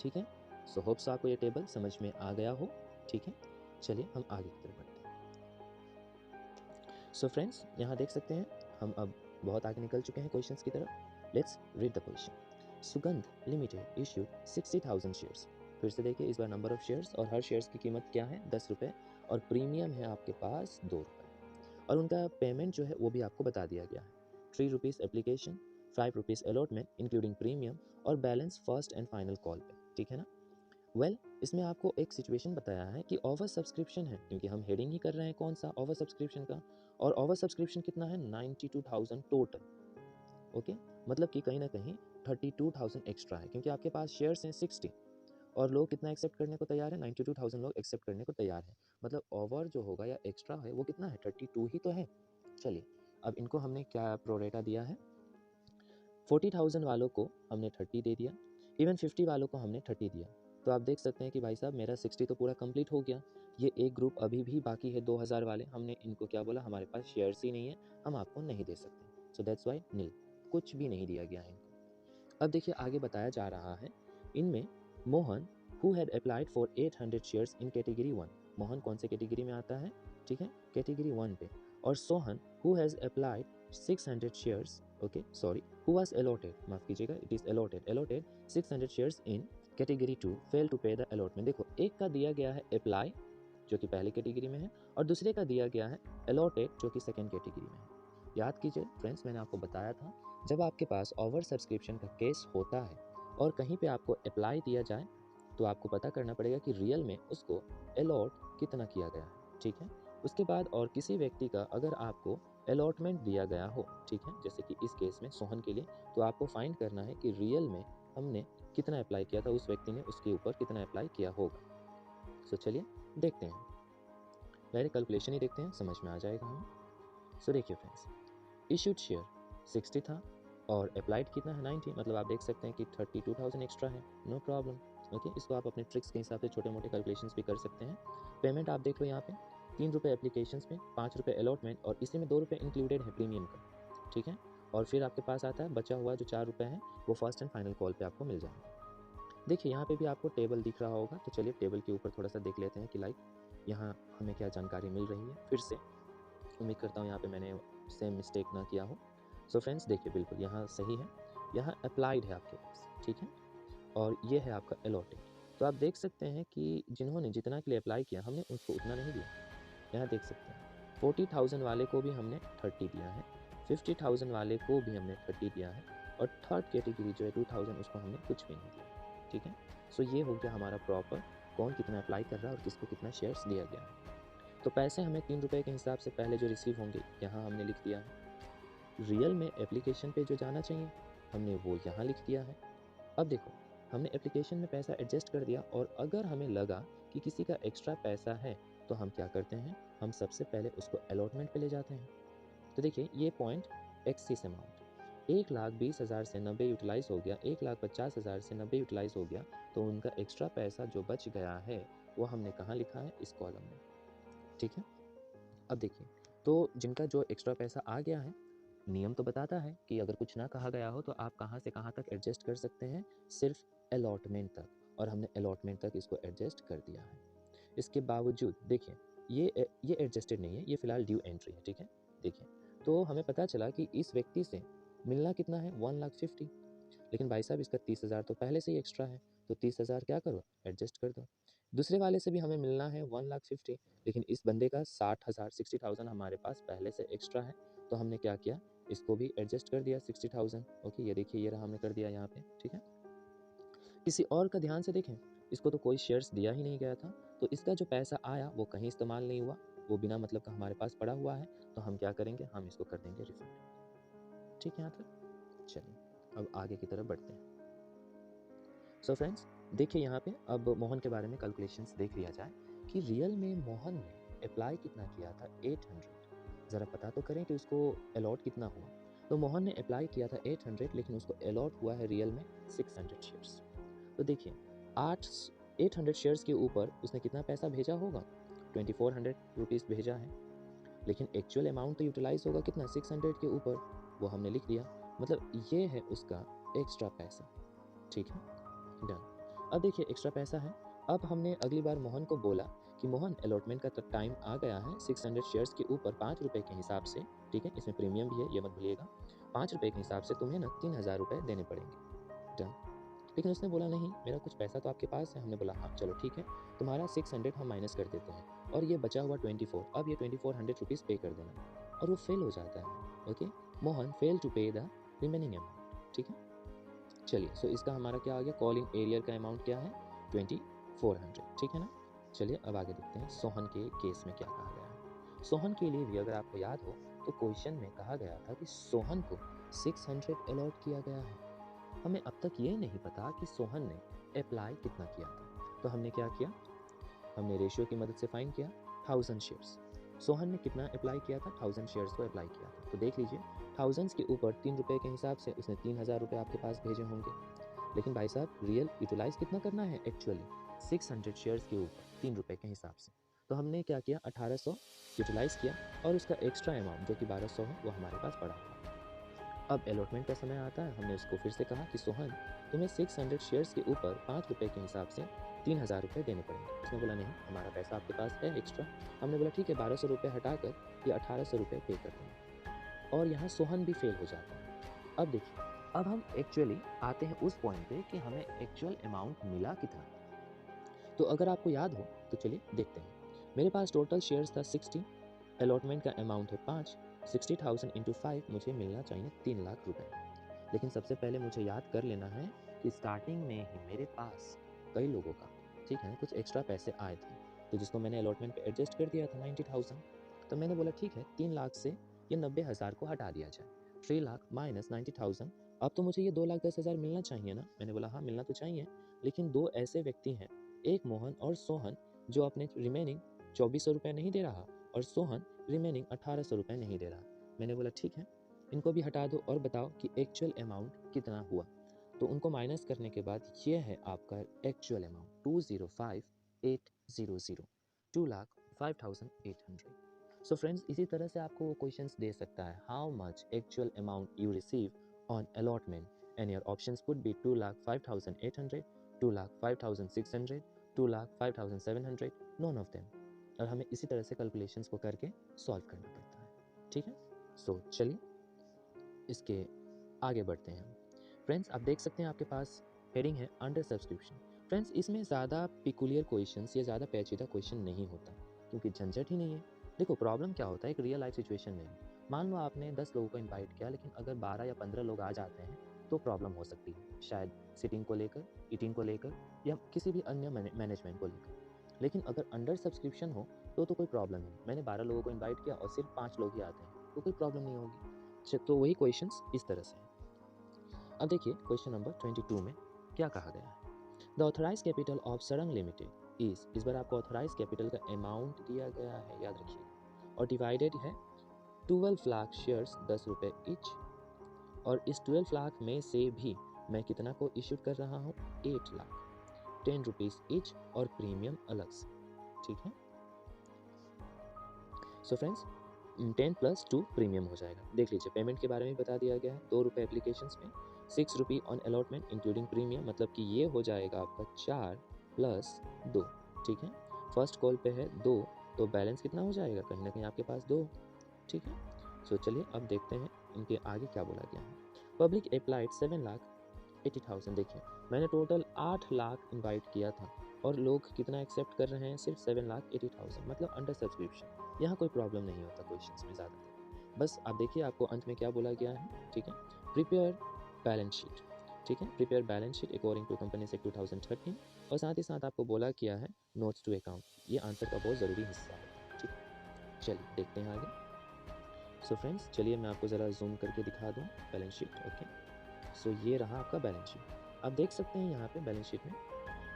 ठीक है। सो होप्स आपको ये टेबल समझ में आ गया हो, ठीक है। चलिए हम आगे की तरफ बढ़ते हैं। सो फ्रेंड्स यहाँ देख सकते हैं हम अब बहुत आगे निकल चुके हैं क्वेश्चंस की तरफ। Let's read the question. सुगंध लिमिटेड इश्यूड 60,000 शेयर्स। फिर से देखिए इस बार नंबर ऑफ शेयर्स और हर शेयर्स की कीमत क्या है 10 रुपये, और प्रीमियम है आपके पास 2 रुपये, और उनका पेमेंट जो है वो भी आपको बता दिया गया है। 3 rupees application, 5 rupees allotment including premium, और balance first and final call pay, ठीक है ना। वेल इसमें आपको एक सिचुएशन बताया है कि ओवर सब्सक्रिप्शन है, क्योंकि हम हेडिंग ही कर रहे हैं कौन सा ओवर सब्सक्रिप्शन का, और ओवर सब्सक्रिप्शन कितना है 92,000 टोटल, ओके। मतलब कि कहीं ना कहीं 32,000 एक्स्ट्रा है, क्योंकि आपके पास शेयर्स हैं 60 और लोग कितना एक्सेप्ट करने को तैयार है 92,000 लोग एक्सेप्ट करने को तैयार है, मतलब ओवर जो होगा या एक्स्ट्रा है वो कितना है 32 ही तो है। चलिए अब इनको हमने क्या प्रोरेटा दिया है, 40,000 वालों को हमने 30 दे दिया, इवन 50 वालों को हमने 30 दिया। तो आप देख सकते हैं कि भाई साहब मेरा 60 तो पूरा कंप्लीट हो गया, ये एक ग्रुप अभी भी बाकी है 2,000 वाले, हमने इनको क्या बोला हमारे पास शेयर्स ही नहीं है, हम आपको नहीं दे सकते, सो दैट्स वाई नील, कुछ भी नहीं दिया गया है इनको। अब देखिए आगे बताया जा रहा है इनमें Mohan who had applied for 800 shares in category 1, Mohan कौन से कैटेगरी में आता है, ठीक है, कैटेगरी 1 पे, और Sohan who has applied 600 shares, okay sorry, who was allotted, माफ कीजिएगा, it is allotted 600 shares in category 2 fail to pay the allotment। देखो एक का दिया गया है अप्लाई जो कि पहली कैटेगरी में है, और दूसरे का दिया गया है allotted जो कि सेकंड कैटेगरी में है। याद कीजिए फ्रेंड्स मैंने आपको बताया था जब आपके पास ओवर सब्सक्रिप्शन का केस होता है और कहीं पे आपको अप्लाई दिया जाए तो आपको पता करना पड़ेगा कि रियल में उसको अलॉट कितना किया गया है, ठीक है। उसके बाद और किसी व्यक्ति का अगर आपको अलॉटमेंट दिया गया हो, ठीक है, जैसे कि इस केस में सोहन के लिए, तो आपको फाइंड करना है कि रियल में हमने कितना अप्लाई किया था, उस व्यक्ति ने उसके ऊपर कितना अप्लाई किया होगा। सो चलिए देखते हैं, पहले कैलकुलेशन ही देखते हैं, समझ में आ जाएगा हमें। सो देखिए फ्रेंड्स, इशूड शेयर 60 था और अप्लाइड कितना है 90, मतलब आप देख सकते हैं कि 32,000 एक्स्ट्रा है, नो प्रॉब्लम, ओके। इसको आप अपने ट्रिक्स के हिसाब से छोटे मोटे कैलकुलेशंस भी कर सकते हैं। पेमेंट आप देख लो यहाँ पे 3 रुपये एप्लीकेशंस में, 5 रुपये अलॉटमेंट, और इसी में 2 रुपये इंक्लूडेड है प्रीमियम का, ठीक है। और फिर आपके पास आता है बचा हुआ जो 4 रुपये हैं वो फर्स्ट एंड फाइनल कॉल पे आपको मिल जाएंगे। देखिए यहाँ पे भी आपको टेबल दिख रहा होगा, तो चलिए टेबल के ऊपर थोड़ा सा देख लेते हैं कि लाइक यहाँ हमें क्या जानकारी मिल रही है। फिर से उम्मीद करता हूँ यहाँ पे मैंने सेम मिस्टेक ना किया हो। सो फ्रेंड्स देखिए बिल्कुल यहाँ सही है, यहाँ अप्लाइड है आपके पास, ठीक है, और ये है आपका अलॉटेड। तो आप देख सकते हैं कि जिन्होंने जितना के लिए अप्लाई किया हमने उसको उतना नहीं दिया। यहाँ देख सकते हैं 40,000 वाले को भी हमने 30 दिया है, 50,000 वाले को भी हमने 30 दिया है, और थर्ड कैटेगरी जो है 2,000 उसको हमने कुछ भी नहीं दिया, ठीक है। सो ये हो गया हमारा प्रॉपर कौन कितना अप्लाई कर रहा है और किसको कितना शेयर्स दिया गया है। तो पैसे हमें 3 रुपये के हिसाब से पहले जो रिसीव होंगे यहाँ हमने लिख दिया है। रियल में एप्लीकेशन पे जो जाना चाहिए हमने वो यहाँ लिख दिया है। अब देखो हमने एप्लीकेशन में पैसा एडजस्ट कर दिया, और अगर हमें लगा कि किसी का एक्स्ट्रा पैसा है तो हम क्या करते हैं, हम सबसे पहले उसको अलॉटमेंट पे ले जाते हैं। तो देखिए ये पॉइंट एक्सिस अमाउंट 1,20,000 से 90 यूटिलाइज हो गया, 1,50,000 से 90 यूटिलाइज हो गया, तो उनका एक्स्ट्रा पैसा जो बच गया है वो हमने कहाँ लिखा है, इस कॉलम में, ठीक है। अब देखिए तो जिनका जो एक्स्ट्रा पैसा आ गया है, नियम तो बताता है कि अगर कुछ ना कहा गया हो तो आप कहाँ से कहाँ तक एडजस्ट कर सकते हैं, सिर्फ अलॉटमेंट तक, और हमने अलॉटमेंट तक इसको एडजस्ट कर दिया है। इसके बावजूद देखिए ये एडजस्टेड नहीं है, ये फिलहाल ड्यू एंट्री है, ठीक है। देखिए तो हमें पता चला कि इस व्यक्ति से मिलना कितना है 1,50,000, लेकिन भाई साहब इसका 30,000 तो पहले से ही एक्स्ट्रा है, तो 30,000 क्या करो, एडजस्ट कर दो। दूसरे वाले से भी हमें मिलना है 1,50,000, लेकिन इस बंदे का 60,000 60,000 हमारे पास पहले से एक्स्ट्रा है, तो हमने क्या किया, इसको भी एडजस्ट कर दिया 60,000। ओके ये देखिए ये रहा, हमने कर दिया यहाँ पे, ठीक है। किसी और का ध्यान से देखें, इसको तो कोई शेयर्स दिया ही नहीं गया था, तो इसका जो पैसा आया वो कहीं इस्तेमाल नहीं हुआ, वो बिना मतलब का हमारे पास पड़ा हुआ है, तो हम क्या करेंगे, हम इसको कर देंगे रिफंड, ठीक है। यहाँ तक चलिए अब आगे की तरफ बढ़ते हैं। सो फ्रेंड्स देखिए यहाँ पे अब मोहन के बारे में कैलकुलेशंस देख लिया जाए कि रियल में मोहन ने अप्लाई कितना किया था 800। ज़रा पता तो करें कि उसको अलॉट कितना हुआ। तो मोहन ने अप्लाई किया था 800, लेकिन उसको अलॉट हुआ है रियल में 600 शेयर्स। तो देखिए 800 शेयर्स के ऊपर उसने कितना पैसा भेजा होगा, 2400 रुपीज़ भेजा है, लेकिन एक्चुअल अमाउंट तो यूटिलाइज होगा कितना, 600 के ऊपर, वो हमने लिख दिया। मतलब ये है उसका एक्स्ट्रा पैसा, ठीक है, डन। अब देखिए एक्स्ट्रा पैसा है। अब हमने अगली बार मोहन को बोला कि मोहन अलॉटमेंट का टाइम आ गया है, 600 शेयर्स के ऊपर 5 रुपये के हिसाब से, ठीक है, इसमें प्रीमियम भी है ये मत भूलिएगा, 5 रुपये के हिसाब से तुम्हें ना 3,000 रुपये देने पड़ेंगे, डन। लेकिन उसने बोला नहीं मेरा कुछ पैसा तो आपके पास है, हमने बोला हाँ चलो ठीक है, तुम्हारा 600 हम माइनस कर देते हैं, और ये बचा हुआ 24, अब ये 2400 रुपीज़ पे कर देना, और वो फेल हो जाता है। ओके मोहन फेल टू पे द रिमेनिंग अमाउंट, ठीक है। चलिए सो इसका हमारा क्या आ गया, कॉलिंग एरियर का अमाउंट क्या है 2400, ठीक है ना। चलिए अब आगे देखते हैं सोहन के केस में क्या कहा गया है। सोहन के लिए भी अगर आपको याद हो तो क्वेश्चन में कहा गया था कि सोहन को 600 अलॉट किया गया है। हमें अब तक ये नहीं पता कि सोहन ने अप्लाई कितना किया था, तो हमने क्या किया, हमने रेशियो की मदद से फाइंड किया 1000 शेयर्स। सोहन ने कितना अप्लाई किया था, 1000 शेयर्स को अप्लाई किया था, तो देख लीजिए थाउजेंड्स के ऊपर 3 रुपये के हिसाब से उसने 3,000 रुपये आपके पास भेजे होंगे, लेकिन भाई साहब रियल यूटिलाइज कितना करना है, एक्चुअली 600 शेयर्स के ऊपर 3 रुपये के हिसाब से, तो हमने क्या किया 1800 यूटिलाइज किया, और उसका एक्स्ट्रा अमाउंट जो कि 1200 है वो हमारे पास पड़ा हुआ है। अब अलॉटमेंट का समय आता है, हमने उसको फिर से कहा कि सोहन तुम्हें 600 शेयर्स के ऊपर 5 रुपये के हिसाब से 3,000 रुपये देने पड़ेंगे। उसने बोला नहीं हमारा पैसा आपके पास है एक्स्ट्रा, हमने बोला ठीक है 1200 रुपये हटाकर ये 1800 रुपये पे कर देंगे, और यहाँ सोहन भी फेल हो जाता है। अब देखिए अब हम एक्चुअली आते हैं उस पॉइंट पे कि हमें एक्चुअल अमाउंट मिला कितना। तो अगर आपको याद हो तो चलिए देखते हैं। मेरे पास टोटल शेयर्स था 60, अलॉटमेंट का अमाउंट है 5, 60,000 इंटू 5 मुझे मिलना चाहिए 3 लाख रुपए। लेकिन सबसे पहले मुझे याद कर लेना है कि स्टार्टिंग में ही मेरे पास कई लोगों का, ठीक है, कुछ एक्स्ट्रा पैसे आए थे, तो जिसको मैंने अलॉटमेंट पे एडजस्ट कर दिया था 90,000। तो मैंने बोला ठीक है 3 लाख से ये 90,000 को हटा दिया जाए, 3 लाख माइनस 90,000। अब तो मुझे ये 2,10,000 मिलना चाहिए ना, मैंने बोला हाँ मिलना तो चाहिए, लेकिन दो ऐसे व्यक्ति हैं, एक मोहन और सोहन, जो अपने रिमेनिंग 2,400 रुपये नहीं दे रहा, और सोहन रिमेनिंग 1,800 रुपये नहीं दे रहा। मैंने बोला ठीक है इनको भी हटा दो और बताओ कि एक्चुअल अमाउंट कितना हुआ। तो उनको माइनस करने के बाद ये है आपका एक्चुअल अमाउंट 205,800, 2,05,800। सो फ्रेंड्स, इसी तरह से आपको वो क्वेश्चंस दे सकता है, how much actual amount you receive on allotment and your options could be 2,05,800, 2,05,600, 2,05,700, none of them. और हमें इसी तरह से कैलकुलेशंस को करके सॉल्व करना पड़ता है, ठीक है। सो चलिए इसके आगे बढ़ते हैं। फ्रेंड्स, आप देख सकते हैं आपके पास हेडिंग है अंडर सब्सक्रिप्शन। फ्रेंड्स, इसमें ज़्यादा पिकुलियर क्वेश्चंस या ज़्यादा पेचीदा क्वेश्चन नहीं होता, क्योंकि झंझट ही नहीं है। देखो प्रॉब्लम क्या होता है एक रियल लाइफ सिचुएशन में, मान लो आपने 10 लोगों को इनवाइट किया, लेकिन अगर 12 या 15 लोग आ जाते हैं तो प्रॉब्लम हो सकती है, शायद सिटिंग को लेकर, ईटिंग को लेकर, या किसी भी अन्य मैनेजमेंट को लेकर। लेकिन अगर अंडर सब्सक्रिप्शन हो तो कोई प्रॉब्लम नहीं। मैंने 12 लोगों को इन्वाइट किया और सिर्फ 5 लोग ही आते हैं तो कोई प्रॉब्लम नहीं होगी। तो वही क्वेश्चंस इस तरह से हैं। अब देखिए क्वेश्चन नंबर 22 में क्या कहा गया है। The authorise capital of Sarang limited is, इस बार आपको ऑथराइज कैपिटल का अमाउंट दिया गया है, याद रखिएगा, और डिवाइडेड है 12 लाख शेयर्स 10 रुपये ईच, और इस 12 लाख में से भी मैं कितना को इश्यू कर रहा हूँ, 8 लाख, 10 रुपीज़ ईच और प्रीमियम अलग से, ठीक है। सो फ्रेंड्स 10 प्लस 2 प्रीमियम हो जाएगा। देख लीजिए पेमेंट के बारे में बता दिया गया है, 2 रुपये एप्लीकेशंस में, 6 रुपये ऑन अलॉटमेंट इंक्लूडिंग प्रीमियम, मतलब कि ये हो जाएगा आपका 4 प्लस 2, ठीक है। फर्स्ट कॉल पे है 2, तो बैलेंस कितना हो जाएगा, कहीं ना कहीं आपके पास 2, ठीक है। सो चलिए अब देखते हैं इनके आगे क्या बोला गया है। Public applied 7,80,000। देखिए मैंने टोटल 8 लाख इन्वाइट किया था और लोग कितना एक्सेप्ट कर रहे हैं, सिर्फ 7,80,000, मतलब अंडर सब्सक्रिप्शन। यहाँ कोई प्रॉब्लम नहीं होता क्वेश्चंस में ज़्यादातर। बस आप देखिए आपको अंत में क्या बोला गया है, ठीक है। प्रिपेयर बैलेंस शीट, ठीक है, prepare balance sheet according to company से 2013, और साथ ही साथ आपको बोला किया है नोट्स टू अकाउंट। ये आंसर का बहुत ज़रूरी हिस्सा है, ठीक है। चलिए देखते हैं आगे। सो फ्रेंड्स चलिए मैं आपको ज़रा जूम करके दिखा दूँ बैलेंस शीट। ओके, सो ये रहा आपका बैलेंस शीट। आप देख सकते हैं यहाँ पे बैलेंस शीट में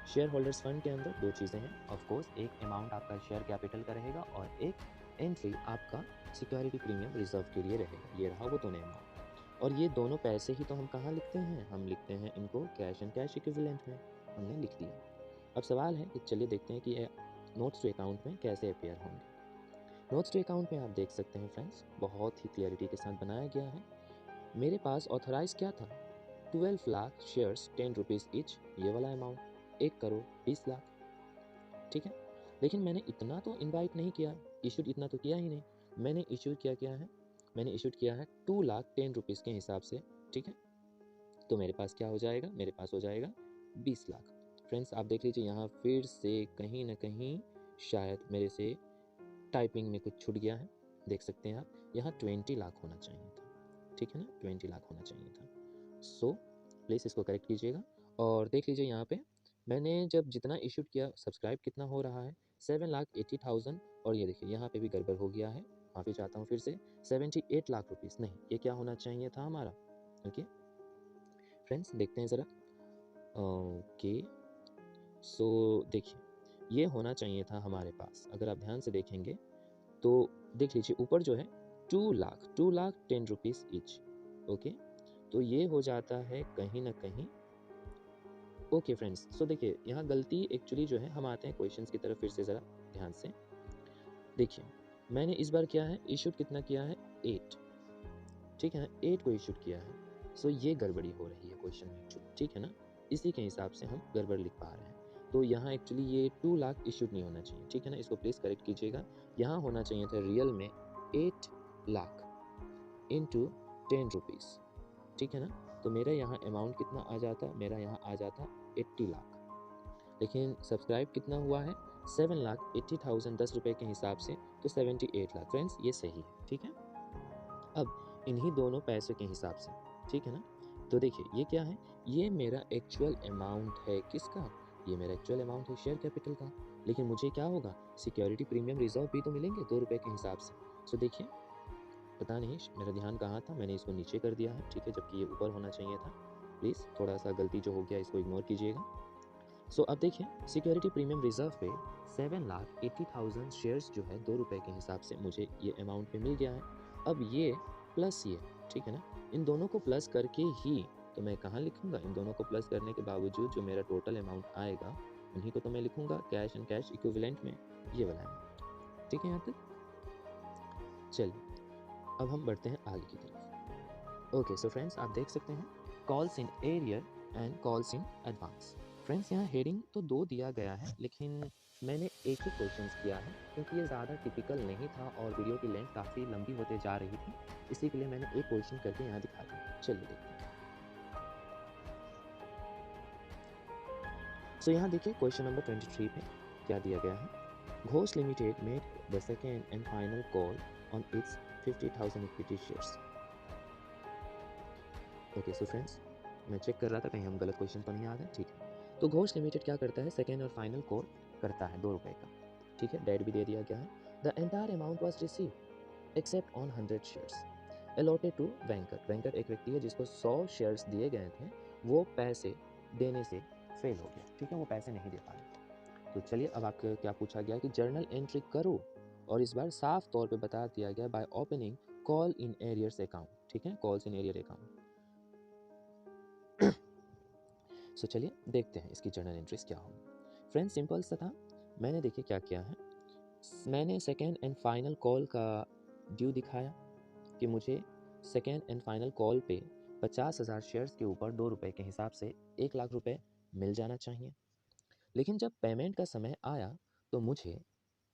शेयर होल्डर्स फंड के अंदर दो चीज़ें हैं। ऑफ कोर्स एक अमाउंट आपका शेयर कैपिटल का रहेगा और एक एंट्री आपका सिक्योरिटी प्रीमियम रिजर्व के लिए रहेगा। ये रहा वो दोनों अमाउंट, और ये दोनों पैसे ही तो हम कहाँ लिखते हैं, हम लिखते हैं इनको कैश एंड कैश इक्विवेलेंट में, हमने लिख दिया। अब सवाल है कि चलिए देखते हैं कि ये नोट्स टू अकाउंट में कैसे अपेयर होंगे। नोट्स टू अकाउंट में आप देख सकते हैं फ्रेंड्स, बहुत ही क्लियरिटी के साथ बनाया गया है। मेरे पास ऑथराइज क्या था, 12 लाख शेयर्स 10 रुपीज़ ईच, ये वाला अमाउंट, 1,20,00,000, ठीक है। लेकिन मैंने इतना तो इनवाइट नहीं किया, इशूड इतना तो किया ही नहीं। मैंने इशूड क्या है, मैंने इशूड किया है 2 लाख 10 रुपीज़ के हिसाब से, ठीक है। तो मेरे पास क्या हो जाएगा, मेरे पास हो जाएगा 20 लाख। फ्रेंड्स आप देख लीजिए यहाँ फिर से कहीं ना कहीं शायद मेरे से टाइपिंग में कुछ छूट गया है। देख सकते हैं आप, यहाँ 20 लाख होना चाहिए था, ठीक है ना, 20 लाख होना चाहिए था। सो प्लीज़ इसको करेक्ट कीजिएगा। और देख लीजिए यहाँ पे मैंने जब जितना इशूड किया, सब्सक्राइब कितना हो रहा है, 7,80,000, और ये देखिए यहाँ पे भी गड़बड़ हो गया है, माफ़ी चाहता हूँ फिर से, 78 लाख रुपीज़ नहीं, ये क्या होना चाहिए था हमारा। ओके फ्रेंड्स देखते हैं ज़रा। ओके सो देखिए ये होना चाहिए था हमारे पास, अगर आप ध्यान से देखेंगे तो देख लीजिए ऊपर जो है 2 लाख 10 रुपीज़ ईच। ओके तो ये हो जाता है कहीं ना कहीं। ओके फ्रेंड्स, सो देखिए यहाँ गलती एक्चुअली जो है, हम आते हैं क्वेश्चंस की तरफ फिर से ज़रा ध्यान से देखिए। मैंने इस बार क्या है, इशूड कितना किया है, 8, ठीक है ना, 8 को इशूड किया है। सो ये गड़बड़ी हो रही है क्वेश्चन में एक्चुअली, ठीक है ना, इसी के हिसाब से हम गड़बड़ लिख पा रहे हैं। तो यहाँ एक्चुअली ये 2 लाख इशूड नहीं होना चाहिए, ठीक है ना, इसको प्लीज़ करेक्ट कीजिएगा। यहाँ होना चाहिए था रियल में 8 लाख इंटू 10 रुपीज़, ठीक है ना। तो मेरा यहाँ अमाउंट कितना आ जाता, मेरा यहाँ आ जाता 80 लाख, लेकिन सब्सक्राइब कितना हुआ है, 7,80,000 10 रुपये के हिसाब से, तो 78 लाख। फ्रेंड्स ये सही है, ठीक है। अब इन्हीं दोनों पैसे के हिसाब से, ठीक है ना, तो देखिए ये क्या है, ये मेरा एक्चुअल अमाउंट है, किसका, ये मेरा एक्चुअल अमाउंट है शेयर कैपिटल का। लेकिन मुझे क्या होगा, सिक्योरिटी प्रीमियम रिजर्व भी तो मिलेंगे 2 रुपये के हिसाब से। सो देखिए पता नहीं मेरा ध्यान कहाँ था, मैंने इसको नीचे कर दिया है, ठीक है, जबकि ये ऊपर होना चाहिए था। प्लीज़ थोड़ा सा गलती जो हो गया इसको इग्नोर कीजिएगा। सो अब देखिए सिक्योरिटी प्रीमियम रिजर्व पे 7,80,000 शेयर्स जो है 2 रुपये के हिसाब से मुझे ये अमाउंट पे मिल गया है। अब ये प्लस ये, ठीक है ना, इन दोनों को प्लस करके ही तो मैं कहाँ लिखूंगा, इन दोनों को प्लस करने के बावजूद जो मेरा टोटल अमाउंट आएगा उन्हीं को तो मैं लिखूंगा कैश एंड कैश इक्विवेलेंट में, ये वाला अमाउंट, ठीक है यहाँ तक। चलिए अब हम बढ़ते हैं आगे की तरफ। ओके सो फ्रेंड्स, आप देख सकते हैं calls in arrear and calls in advance. Friends यहाँ हेडिंग तो 2 दिया गया है, लेकिन मैंने एक ही क्वेश्चन किया है क्योंकि ये ज़्यादा टिपिकल नहीं था और वीडियो की लेंथ काफ़ी लंबी होते जा रही थी, इसी के लिए मैंने एक क्वेश्चन करके यहाँ दिखा दिया। चलिए देखते हैं। सो यहाँ देखिए क्वेश्चन नंबर 23 पे क्या दिया गया है। Ghosh limited made the second and final call on it's 50,000 equity shares. Okay so friends, मैं चेक कर रहा था कहीं हम गलत क्वेश्चन तो नहीं आ गए। ठीक है, तो घोष लिमिटेड क्या करता है, सेकेंड और फाइनल कॉल करता है 2 रुपये का। ठीक है, डेट भी दे दिया गया है। The entire amount was receive except on 100 shares allotted to Venkar. Venkar एक व्यक्ति है जिसको 100 शेयर्स दिए गए थे, वो पैसे देने से फेल हो गया। ठीक है, वो पैसे नहीं दे पाए। तो चलिए अब आपके क्या पूछा गया कि जर्नल एंट्री करो, और इस बार साफ तौर पे बता दिया गया by opening call in arrears account. ठीक है, कॉल्स इन एरियर अकाउंट। सो चलिए देखते हैं इसकी जर्नल एंट्रीज क्या होंगी। फ्रेंड्स सिंपल सा था, मैंने देखिए क्या किया है, मैंने सेकेंड एंड फाइनल कॉल का ड्यू दिखाया कि मुझे सेकेंड एंड फाइनल कॉल पे 50,000 शेयर्स के ऊपर 2 रुपये के हिसाब से 1 लाख रुपए मिल जाना चाहिए। लेकिन जब पेमेंट का समय आया तो मुझे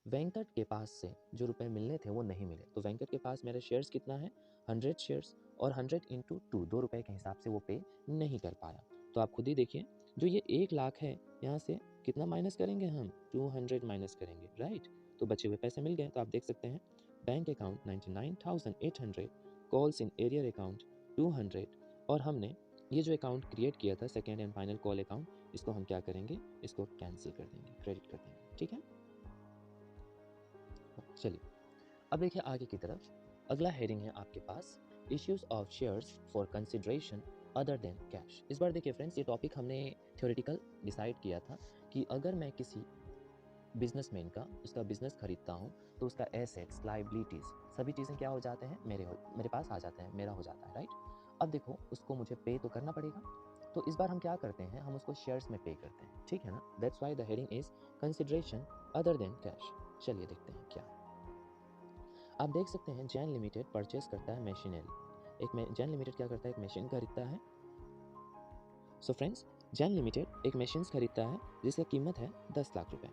वेंकट के पास से जो रुपए मिलने थे वो नहीं मिले। तो वेंकट के पास मेरे शेयर्स कितना है, 100 शेयर्स, और 100 इंटू 2, 2 रुपये के हिसाब से वो पे नहीं कर पाया। तो आप खुद ही देखिए, जो ये 1 लाख है यहाँ से कितना माइनस करेंगे हम, 200 माइनस करेंगे, राइट। तो बचे हुए पैसे मिल गए। तो आप देख सकते हैं bank account 99,800, calls in arrear account 200, और हमने ये जो अकाउंट क्रिएट किया था second and final call account, इसको हम क्या करेंगे, इसको कैंसिल कर देंगे, क्रेडिट कर देंगे। ठीक है, चलिए अब देखिए आगे की तरफ। अगला हेडिंग है आपके पास issues of shares for consideration other than cash. इस बार देखिए फ्रेंड्स, ये टॉपिक हमने थ्योरेटिकल डिसाइड किया था कि अगर मैं किसी बिजनेसमैन का उसका बिजनेस खरीदता हूँ तो उसका एसेट्स, लाइबिलिटीज, सभी चीज़ें क्या हो जाते हैं, मेरे पास आ जाते हैं, मेरा हो जाता है, राइट। अब देखो उसको मुझे पे तो करना पड़ेगा, तो इस बार हम क्या करते हैं, हम उसको शेयर्स में पे करते हैं। ठीक है ना, that's why the heading is consideration other than cash. चलिए देखते हैं क्या। आप देख सकते हैं जैन लिमिटेड परचेस करता है मशीनरी। जैन लिमिटेड क्या करता है, एक मशीन खरीदता है। सो फ्रेंड्स, जैन लिमिटेड एक मशीन खरीदता है जिसकी कीमत है 10 लाख रुपए।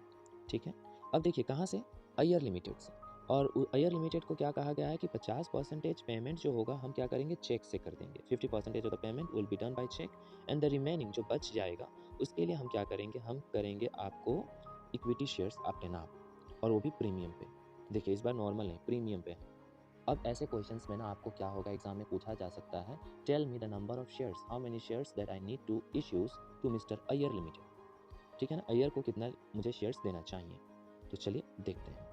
ठीक है, अब देखिए कहाँ से, अय्यर लिमिटेड से। और अय्यर लिमिटेड को क्या कहा गया है कि 50% पेमेंट जो होगा हम क्या करेंगे, चेक से कर देंगे। 50% of the payment will be done by cheque, and the remaining जो बच जाएगा उसके लिए हम क्या करेंगे, हम करेंगे आपको इक्विटी शेयर्स आपके नाम, और वो भी प्रीमियम पे। देखिए इस बार नॉर्मल नहीं, प्रीमियम पे है। अब ऐसे क्वेश्चंस में ना आपको क्या होगा, एग्जाम में पूछा जा सकता है, tell me the number of shares, how many shares that I need to issues to mister Iyer limited. ठीक है ना, अय्यर को कितना मुझे शेयर्स देना चाहिए। तो चलिए देखते हैं।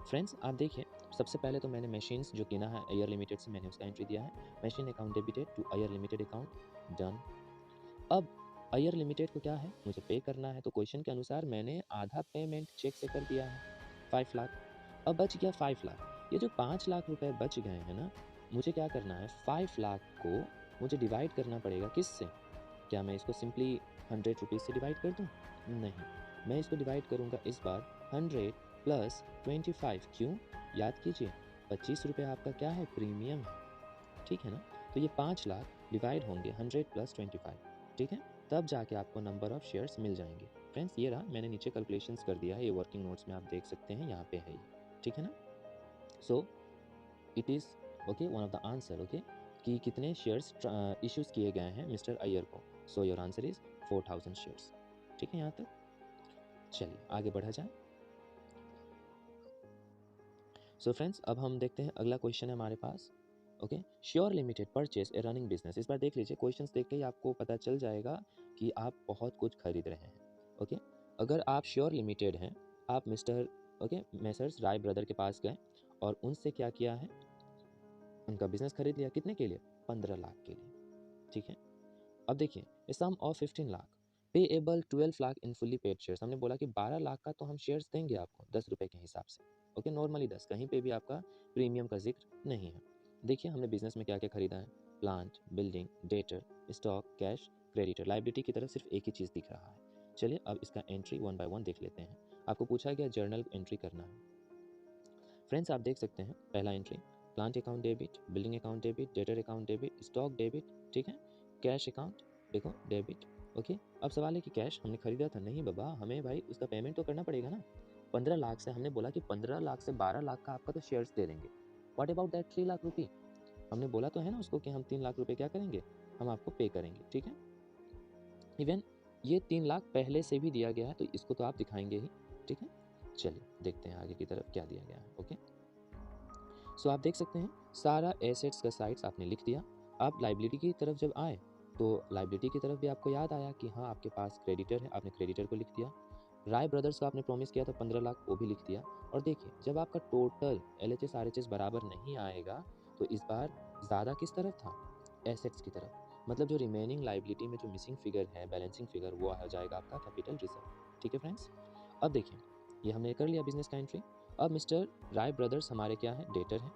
फ्रेंड्स आप देखिए, सबसे पहले तो मैंने मशीन्स जो किना है अय्यर लिमिटेड से, मैंने उसका एंट्री दिया है। Machine account debited to Iyer limited account, done. अब अय्यर लिमिटेड को क्या है, मुझे पे करना है, तो क्वेश्चन के अनुसार मैंने आधा पेमेंट चेक से कर दिया है, 5 लाख। अब बच गया 5 लाख। ये जो 5 लाख रुपए बच गए हैं ना, मुझे क्या करना है, 5 लाख को मुझे डिवाइड करना पड़ेगा किससे। क्या मैं इसको सिंपली 100 रुपीज़ से डिवाइड कर दूँ, नहीं, मैं इसको डिवाइड करूँगा इस बार 100 प्लस 25। क्यों, याद कीजिए 25 रुपये आपका क्या है, प्रीमियम है। ठीक है ना, तो ये 5 लाख डिवाइड होंगे 100 प्लस 25। ठीक है, तब जाके आपको नंबर ऑफ शेयर्स मिल जाएंगे। फ्रेंड्स ये रहा, मैंने नीचे कैलकुलेशंस कर दिया है, ये वर्किंग नोट्स में आप देख सकते हैं, यहाँ पे है ये। ठीक है ना, so it is okay one of the answer, okay, कि कितने शेयर्स इश्यूज किए गए हैं मिस्टर अय्यर को। So your answer is 4,000 shares. ठीक है यहाँ तक, चलिए आगे बढ़ा जाए। सो फ्रेंड्स अब हम देखते हैं अगला क्वेश्चन है हमारे पास। Okay, sure limited purchase a running business. इस बार देख लीजिए, क्वेश्चंस देख के ही आपको पता चल जाएगा कि आप बहुत कुछ खरीद रहे हैं। ओके, अगर आप श्योर लिमिटेड हैं, आप मिस्टर मैसर्स राय ब्रदर के पास गए और उनसे क्या किया है, उनका बिजनेस खरीद लिया। कितने के लिए, 15 लाख के लिए। ठीक है, अब देखिए a sum of 15 lakh payable 12 lakh in fully paid shares. हमने बोला कि 12 लाख का तो हम शेयर्स देंगे आपको 10 रुपये के हिसाब से। ओके, नॉर्मली 10, कहीं पे भी आपका प्रीमियम का जिक्र नहीं है। देखिए हमने बिजनेस में क्या क्या खरीदा है, plant, building, debtor, stock, cash, creditor. Liability की तरफ सिर्फ एक ही चीज़ दिख रहा है। चलिए अब इसका एंट्री वन बाय वन देख लेते हैं। आपको पूछा गया जर्नल एंट्री करना है। फ्रेंड्स आप देख सकते हैं पहला entry plant account debit, building account debit, debtor account debit, stock debit, ठीक है, कैश अकाउंट देखो डेबिट। ओके, अब सवाल है कि कैश हमने खरीदा था, नहीं बाबा, हमें भाई उसका पेमेंट तो करना पड़ेगा ना। 15 लाख से हमने बोला कि 15 लाख से 12 लाख का आपका तो शेयर्स दे देंगे। व्हाट अबाउट दैट 3 लाख रुपये? हमने बोला तो है ना उसको कि हम 3 लाख रुपए क्या करेंगे, हम आपको पे करेंगे, ठीक है। इवन ये 3 लाख पहले से भी दिया गया है तो इसको तो आप दिखाएंगे ही, ठीक है। चलिए देखते हैं आगे की तरफ क्या दिया गया है। ओके, सो आप देख सकते हैं सारा एसेट्स का साइड्स आपने लिख दिया। आप लाइबिलिटी की तरफ जब आए तो लाइबिलिटी की तरफ भी आपको याद आया कि हाँ आपके पास क्रेडिटर है, आपने क्रेडिटर को लिख दिया। राय ब्रदर्स को आपने प्रॉमिस किया था 15 लाख, वो भी लिख दिया। और देखिए जब आपका टोटल LHS RHS बराबर नहीं आएगा तो इस बार ज़्यादा किस तरफ था, एसेट्स की तरफ। मतलब जो रिमेनिंग लाइबिलिटी में जो मिसिंग फिगर है, बैलेंसिंग फिगर, वो हो जाएगा आपका कैपिटल रिजर्व, ठीक है फ्रेंड्स। अब देखिए ये हमने कर लिया बिजनेस का एंट्री। अब मिस्टर राय ब्रदर्स हमारे क्या है, डेटर हैं,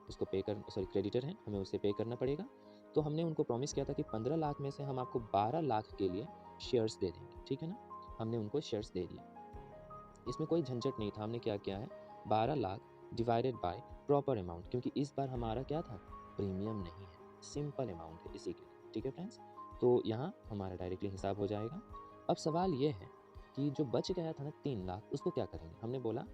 उसको पे कर सॉरी क्रेडिटर हैं, हमें उसे पे करना पड़ेगा। तो हमने उनको प्रॉमिस किया था कि 15 लाख में से हम आपको 12 लाख के लिए शेयर्स दे देंगे, ठीक है ना। हमने उनको शेयर्स दे दिए, इसमें कोई झंझट नहीं था। हमने क्या किया है, 12 lakh divided by proper amount, क्योंकि इस बार हमारा क्या था, प्रीमियम नहीं है, सिंपल अमाउंट है इसी के लिए, ठीक है फ्रेंड्स। तो यहाँ हमारा डायरेक्टली हिसाब हो जाएगा। अब सवाल ये है कि जो बच गया था ना 3 लाख, उसको क्या करेंगे। हमने बोला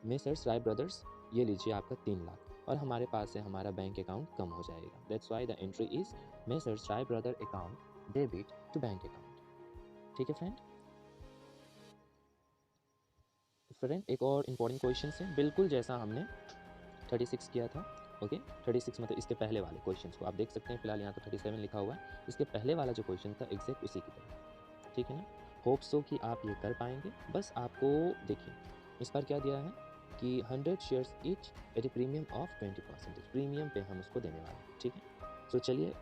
मेसर्स राय ब्रदर्स ये लीजिए आपका 3 लाख, और हमारे पास से हमारा बैंक अकाउंट कम हो जाएगा। That's why the entry is messrs Rai brother account debit to bank account, ठीक है फ्रेंड। एक और इम्पॉर्टेंट क्वेश्चन है, बिल्कुल जैसा हमने 36 किया था। ओके, 36 मतलब इसके पहले वाले क्वेश्चन को आप देख सकते हैं, फिलहाल यहाँ तो 37 लिखा हुआ है, इसके पहले वाला जो क्वेश्चन था एग्जैक्ट उसी की तरह, ठीक है ना। होप सो कि आप ये कर पाएंगे। बस आपको देखिए इस बार क्या दिया है कि 100 shares each eight a premium of 20%, premium पे हम उसको देने वाले हैं, ठीक है। तो चलिए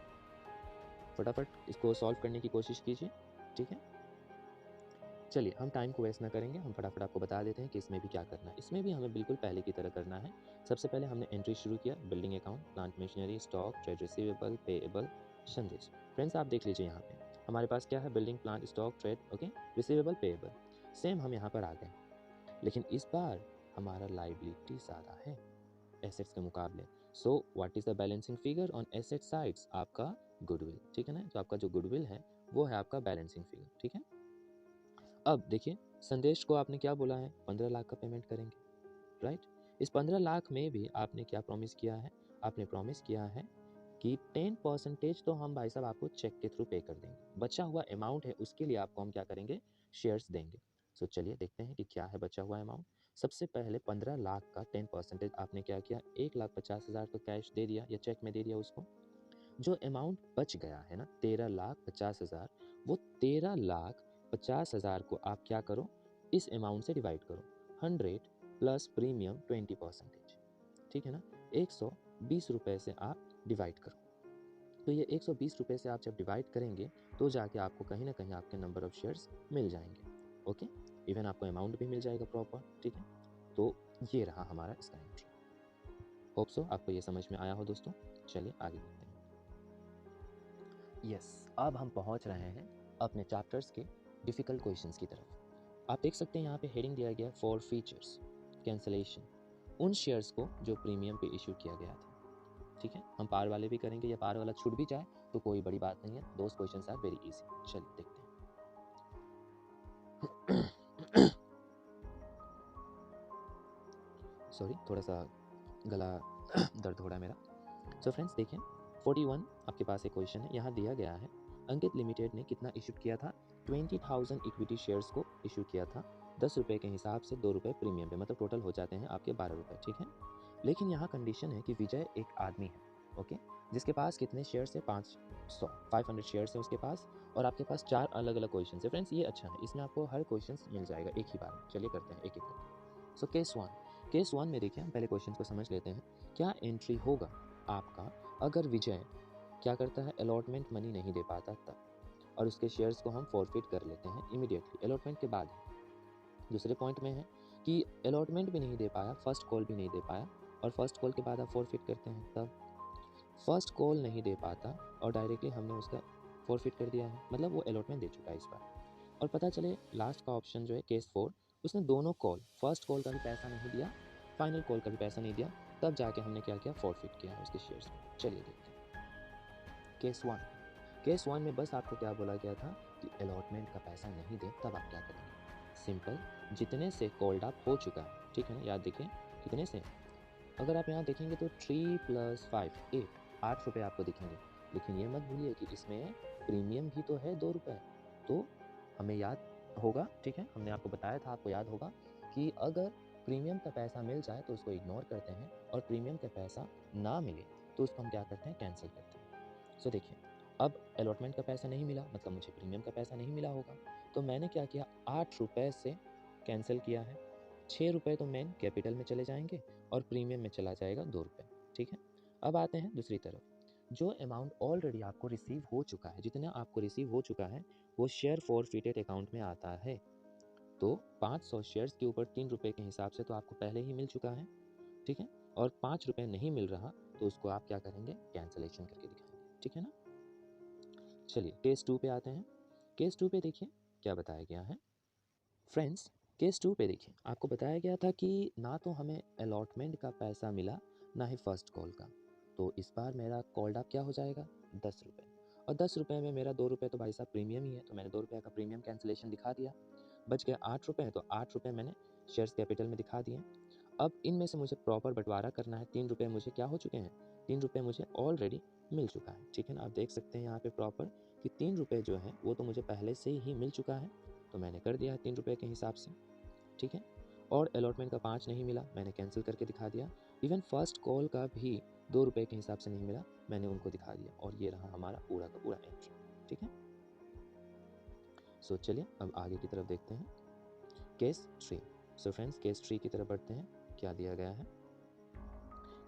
फटाफट इसको सॉल्व करने की कोशिश कीजिए, ठीक है। चलिए हम टाइम को वेस्ट ना करेंगे, हम फटाफट आपको बता देते हैं कि इसमें भी क्या करना है। इसमें भी हमें बिल्कुल पहले की तरह करना है। सबसे पहले हमने एंट्री शुरू किया, building account, plant machinery, stock, trade receivable, payable, संदेश। फ्रेंड्स आप देख लीजिए यहाँ पे हमारे पास क्या है, building, plant, stock, trade, okay, receivable, payable, same हम यहाँ पर आ गए। लेकिन इस बार हमारा लाइबिलिटी ज़्यादा है एसेट्स के मुकाबले। So what is the balancing figure on asset sides, आपका गुडविल, ठीक है ना। जो आपका जो गुडविल है वो है आपका बैलेंसिंग फिगर, ठीक है। अब देखिए संदेश को आपने क्या बोला है, 15 लाख का पेमेंट करेंगे, राइट। इस 15 लाख में भी आपने क्या प्रॉमिस किया है, आपने प्रॉमिस किया है कि 10% तो हम भाई साहब आपको चेक के थ्रू पे कर देंगे, बचा हुआ अमाउंट है उसके लिए आपको हम क्या करेंगे, शेयर्स देंगे। सो चलिए देखते हैं कि क्या है बचा हुआ अमाउंट। सबसे पहले 15 लाख का 10% आपने क्या किया, 1,50,000 तो कैश दे दिया या चेक में दे दिया उसको। जो अमाउंट बच गया है ना 13,50,000, वो 13,50,000 को आप क्या करो, इस अमाउंट से डिवाइड करो, 100 प्लस प्रीमियम 20%, ठीक है ना। 120 रुपये से आप डिवाइड करो। तो ये 120 रुपये से आप जब डिवाइड करेंगे तो जाके आपको कहीं ना कहीं आपके नंबर ऑफ शेयर्स मिल जाएंगे, ओके। इवन आपको अमाउंट भी मिल जाएगा प्रॉपर, ठीक है। तो ये रहा हमारा इसका एंट्री। होप सो आपको ये समझ में आया हो दोस्तों। चलिए आगे बढ़ते हैं। यस, अब हम पहुंच रहे हैं अपने चैप्टर्स के डिफ़िकल्ट क्वेश्चंस की तरफ। आप देख सकते हैं यहाँ पे हेडिंग दिया गया फॉर फीचर्स कैंसलेशन, उन शेयर्स को जो प्रीमियम पे इशू किया गया था, ठीक है। हम पार वाले भी करेंगे, या पार वाला छूट भी जाए तो कोई बड़ी बात नहीं है, those questions are very easy. चलिए देखते हैं। सॉरी थोड़ा सा गला दर्द हो रहा है मेरा। सो फ्रेंड्स देखिए 41 आपके पास एक क्वेश्चन है, यहाँ दिया गया है अंकित लिमिटेड ने कितना इशू किया था, 20,000 इक्विटी शेयर्स को इशू किया था 10 रुपये के हिसाब से, 2 रुपये प्रीमियम पे, मतलब टोटल हो जाते हैं आपके 12 रुपये, ठीक है। लेकिन यहाँ कंडीशन है कि विजय एक आदमी है, ओके, जिसके पास कितने शेयर्स है, 500 शेयर्स है उसके पास, और आपके पास 4 अलग अलग क्वेश्चन है। फ्रेंड्स ये अच्छा है, इसमें आपको हर क्वेश्चन मिल जाएगा एक ही बार में। चलिए करते हैं एक एक करके। सो केस वन में देखिए हम पहले क्वेश्चन को समझ लेते हैं। क्या एंट्री होगा आपका अगर विजय क्या करता है, अलॉटमेंट मनी नहीं दे पाता तब, और उसके शेयर्स को हम फॉरफिट कर लेते हैं इमीडिएटली, अलॉटमेंट के बाद। दूसरे पॉइंट में है कि अलॉटमेंट भी नहीं दे पाया, फर्स्ट कॉल भी नहीं दे पाया, और फर्स्ट कॉल के बाद आप फॉरफिट करते हैं तब। फर्स्ट कॉल नहीं दे पाता और डायरेक्टली हमने उसका फॉरफिट कर दिया है, मतलब वो अलॉटमेंट दे चुका है इस बार। और पता चले लास्ट का ऑप्शन जो है केस 4, उसने दोनों कॉल, फर्स्ट कॉल का भी पैसा नहीं दिया फाइनल कॉल का भी पैसा नहीं दिया, तब जाके हमने क्या किया, फॉरफिट किया है उसके शेयर्स को। चलिए देखते हैं केस वन में बस आपको क्या बोला गया था कि अलॉटमेंट का पैसा नहीं दे तब आप क्या करेंगे। सिंपल, जितने से कॉल्ड अप हो चुका है, ठीक है ना, याद देखिए कितने से, अगर आप यहाँ देखेंगे तो 3 + 5 8 रुपये आपको दिखेंगे। लेकिन ये मत भूलिए कि इसमें प्रीमियम भी तो है 2 रुपये। तो हमें याद होगा, ठीक है, हमने आपको बताया था, आपको याद होगा कि अगर प्रीमियम का पैसा मिल जाए तो उसको इग्नोर करते हैं, और प्रीमियम का पैसा ना मिले तो उसको हम क्या करते हैं, कैंसिल करते हैं। सो देखिए, अब अलॉटमेंट का पैसा नहीं मिला, मतलब मुझे प्रीमियम का पैसा नहीं मिला होगा, तो मैंने क्या किया, 8 रुपये से कैंसिल किया है। 6 रुपये तो मेन कैपिटल में चले जाएंगे और प्रीमियम में चला जाएगा 2 रुपये, ठीक है। अब आते हैं दूसरी तरफ, जो अमाउंट ऑलरेडी आपको रिसीव हो चुका है, जितना आपको रिसीव हो चुका है वो शेयर फॉरफिटेड अकाउंट में आता है। तो 500 शेयर्स के ऊपर 3 रुपये के हिसाब से तो आपको पहले ही मिल चुका है, ठीक है। और 5 रुपये नहीं मिल रहा तो उसको आप क्या करेंगे, कैंसलेशन करके दिखाएंगे, ठीक है ना। चलिए केस 2 पे आते हैं। केस 2 पे देखिए क्या बताया गया है। फ्रेंड्स, केस 2 पे देखिए, आपको बताया गया था कि ना तो हमें अलॉटमेंट का पैसा मिला, ना ही फर्स्ट कॉल का। तो इस बार मेरा कॉल्ड अप क्या हो जाएगा, 10 रुपये। और 10 रुपये में मेरा 2 रुपये तो भाई साहब प्रीमियम ही है, तो मैंने 2 रुपये का प्रीमियम कैंसिलेशन दिखा दिया। बच गया 8 रुपये, तो 8 रुपये मैंने शेयर्स कैपिटल में दिखा दिए। अब इनमें से मुझे प्रॉपर बंटवारा करना है। 3 रुपये मुझे क्या हो चुके हैं, 3 रुपये मुझे ऑलरेडी मिल चुका है, ठीक है ना। आप देख सकते हैं यहाँ पे प्रॉपर कि 3 रुपये जो है वो तो मुझे पहले से ही मिल चुका है, तो मैंने कर दिया है 3 रुपये के हिसाब से, ठीक है। और अलॉटमेंट का 5 नहीं मिला, मैंने कैंसिल करके दिखा दिया। इवन फर्स्ट कॉल का भी 2 रुपये के हिसाब से नहीं मिला, मैंने उनको दिखा दिया। और ये रहा हमारा पूरा का पूरा एंट्री, ठीक है। सो चलिए अब आगे की तरफ देखते हैं, केस 3। सो फ्रेंड्स, केस 3 की तरफ बढ़ते हैं। क्या दिया गया है,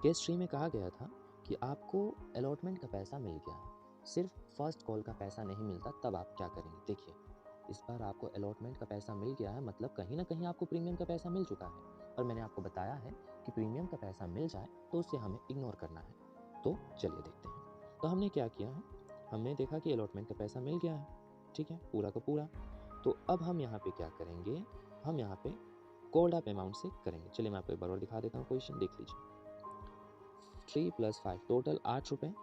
केस 3 में कहा गया था कि आपको अलॉटमेंट का पैसा मिल गया है, सिर्फ फर्स्ट कॉल का पैसा नहीं मिलता, तब आप क्या करेंगे। देखिए, इस बार आपको अलॉटमेंट का पैसा मिल गया है, मतलब कहीं ना कहीं आपको प्रीमियम का पैसा मिल चुका है। और मैंने आपको बताया है कि प्रीमियम का पैसा मिल जाए तो उसे हमें इग्नोर करना है। तो चलिए देखते हैं। तो हमने क्या किया है, हमने देखा कि अलॉटमेंट का पैसा मिल गया है, ठीक है, पूरा का पूरा। तो अब हम यहाँ पे क्या करेंगे, हम यहाँ पे कॉल्ड अप अमाउंट से करेंगे। चलिए मैं आपको एक बार और दिखा देता हूँ क्वेश्चन, देख लीजिए। 3 + 5 टोटल 8 रुपये,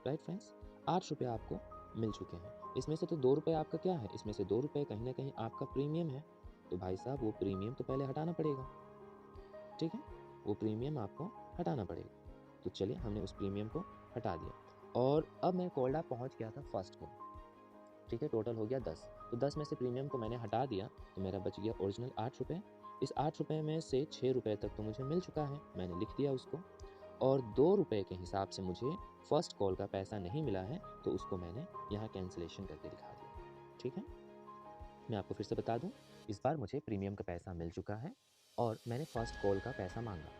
राइट फ्रेंड्स, 8 रुपये आपको मिल चुके हैं। इसमें से तो 2 रुपये आपका क्या है, इसमें से 2 रुपये कहीं ना कहीं आपका प्रीमियम है। तो भाई साहब वो प्रीमियम तो पहले हटाना पड़ेगा, ठीक है, वो प्रीमियम आपको हटाना पड़ेगा। तो चलिए हमने उस प्रीमियम को हटा दिया। और अब मैं कॉल्ड अप पहुँच गया था फर्स्ट को, ठीक है, टोटल हो गया 10। तो 10 में से प्रीमियम को मैंने हटा दिया, तो मेरा बच गया ओरिजिनल 8 रुपये। इस 8 रुपये में से 6 रुपये तक तो मुझे मिल चुका है, मैंने लिख दिया उसको। और 2 रुपये के हिसाब से मुझे फर्स्ट कॉल का पैसा नहीं मिला है, तो उसको मैंने यहाँ कैंसिलेशन करके दिखा दिया, ठीक है। मैं आपको फिर से बता दूँ, इस बार मुझे प्रीमियम का पैसा मिल चुका है और मैंने फर्स्ट कॉल का पैसा मांगा।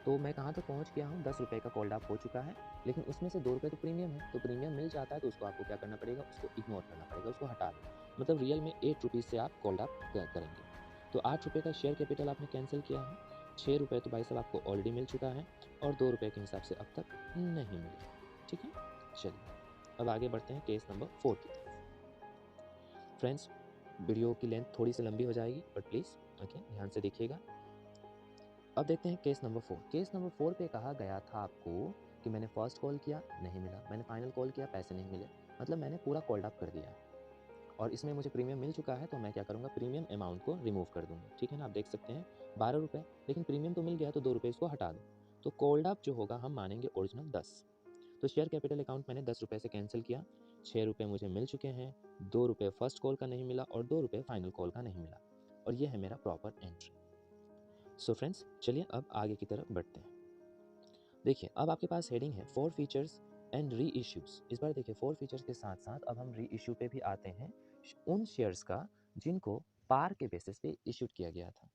तो मैं कहाँ तक पहुँच गया हूँ, 10 रुपये का कॉल्ड अप हो चुका है, लेकिन उसमें से 2 रुपये तो प्रीमियम है। तो प्रीमियम मिल जाता है तो उसको आपको क्या करना पड़ेगा, उसको इग्नोर करना पड़ेगा, उसको हटा देना। मतलब रियल में 8 रुपीज़ से आप कॉल्ड अप करेंगे। तो 8 रुपये का शेयर कैपिटल आपने कैंसिल किया है, 6 रुपये तो भाई साहब आपको ऑलरेडी मिल चुका है, और 2 रुपये के हिसाब से अब तक नहीं मिला, ठीक है। चलिए अब आगे बढ़ते हैं केस नंबर 4 की तरफ। फ्रेंड्स, वीडियो की लेंथ थोड़ी सी लंबी हो जाएगी, बट प्लीज़ ओके ध्यान से देखिएगा। अब देखते हैं केस नंबर 4। केस नंबर 4 पे कहा गया था आपको कि मैंने फर्स्ट कॉल किया, नहीं मिला, मैंने फाइनल कॉल किया, पैसे नहीं मिले, मतलब मैंने पूरा कॉल्ड अप कर दिया। और इसमें मुझे प्रीमियम मिल चुका है, तो मैं क्या करूँगा, प्रीमियम अमाउंट को रिमूव कर दूँगा, ठीक है ना। आप देख सकते हैं 12 रुपये, लेकिन प्रीमियम तो मिल गया, तो 2 रुपये इसको हटा दो। तो कॉल्ड अप जो होगा हम मानेंगे ओरिजिनल 10। तो शेयर कैपिटल अकाउंट मैंने 10 रुपये से कैंसिल किया, 6 रुपये मुझे मिल चुके हैं, 2 रुपये फर्स्ट कॉल का नहीं मिला और 2 रुपये फाइनल कॉल का नहीं मिला। और ये है मेरा प्रॉपर एंट्री। सो फ्रेंड्स, चलिए अब आगे की तरफ बढ़ते हैं। देखिए अब आपके पास हेडिंग है 4 फीचर्स एंड री इश्यूज। इस बार देखिए 4 फीचर्स के साथ साथ अब हम री इश्यू पे भी आते हैं, उन शेयर्स का जिनको पार के बेसिस पे इश्यूड किया गया था,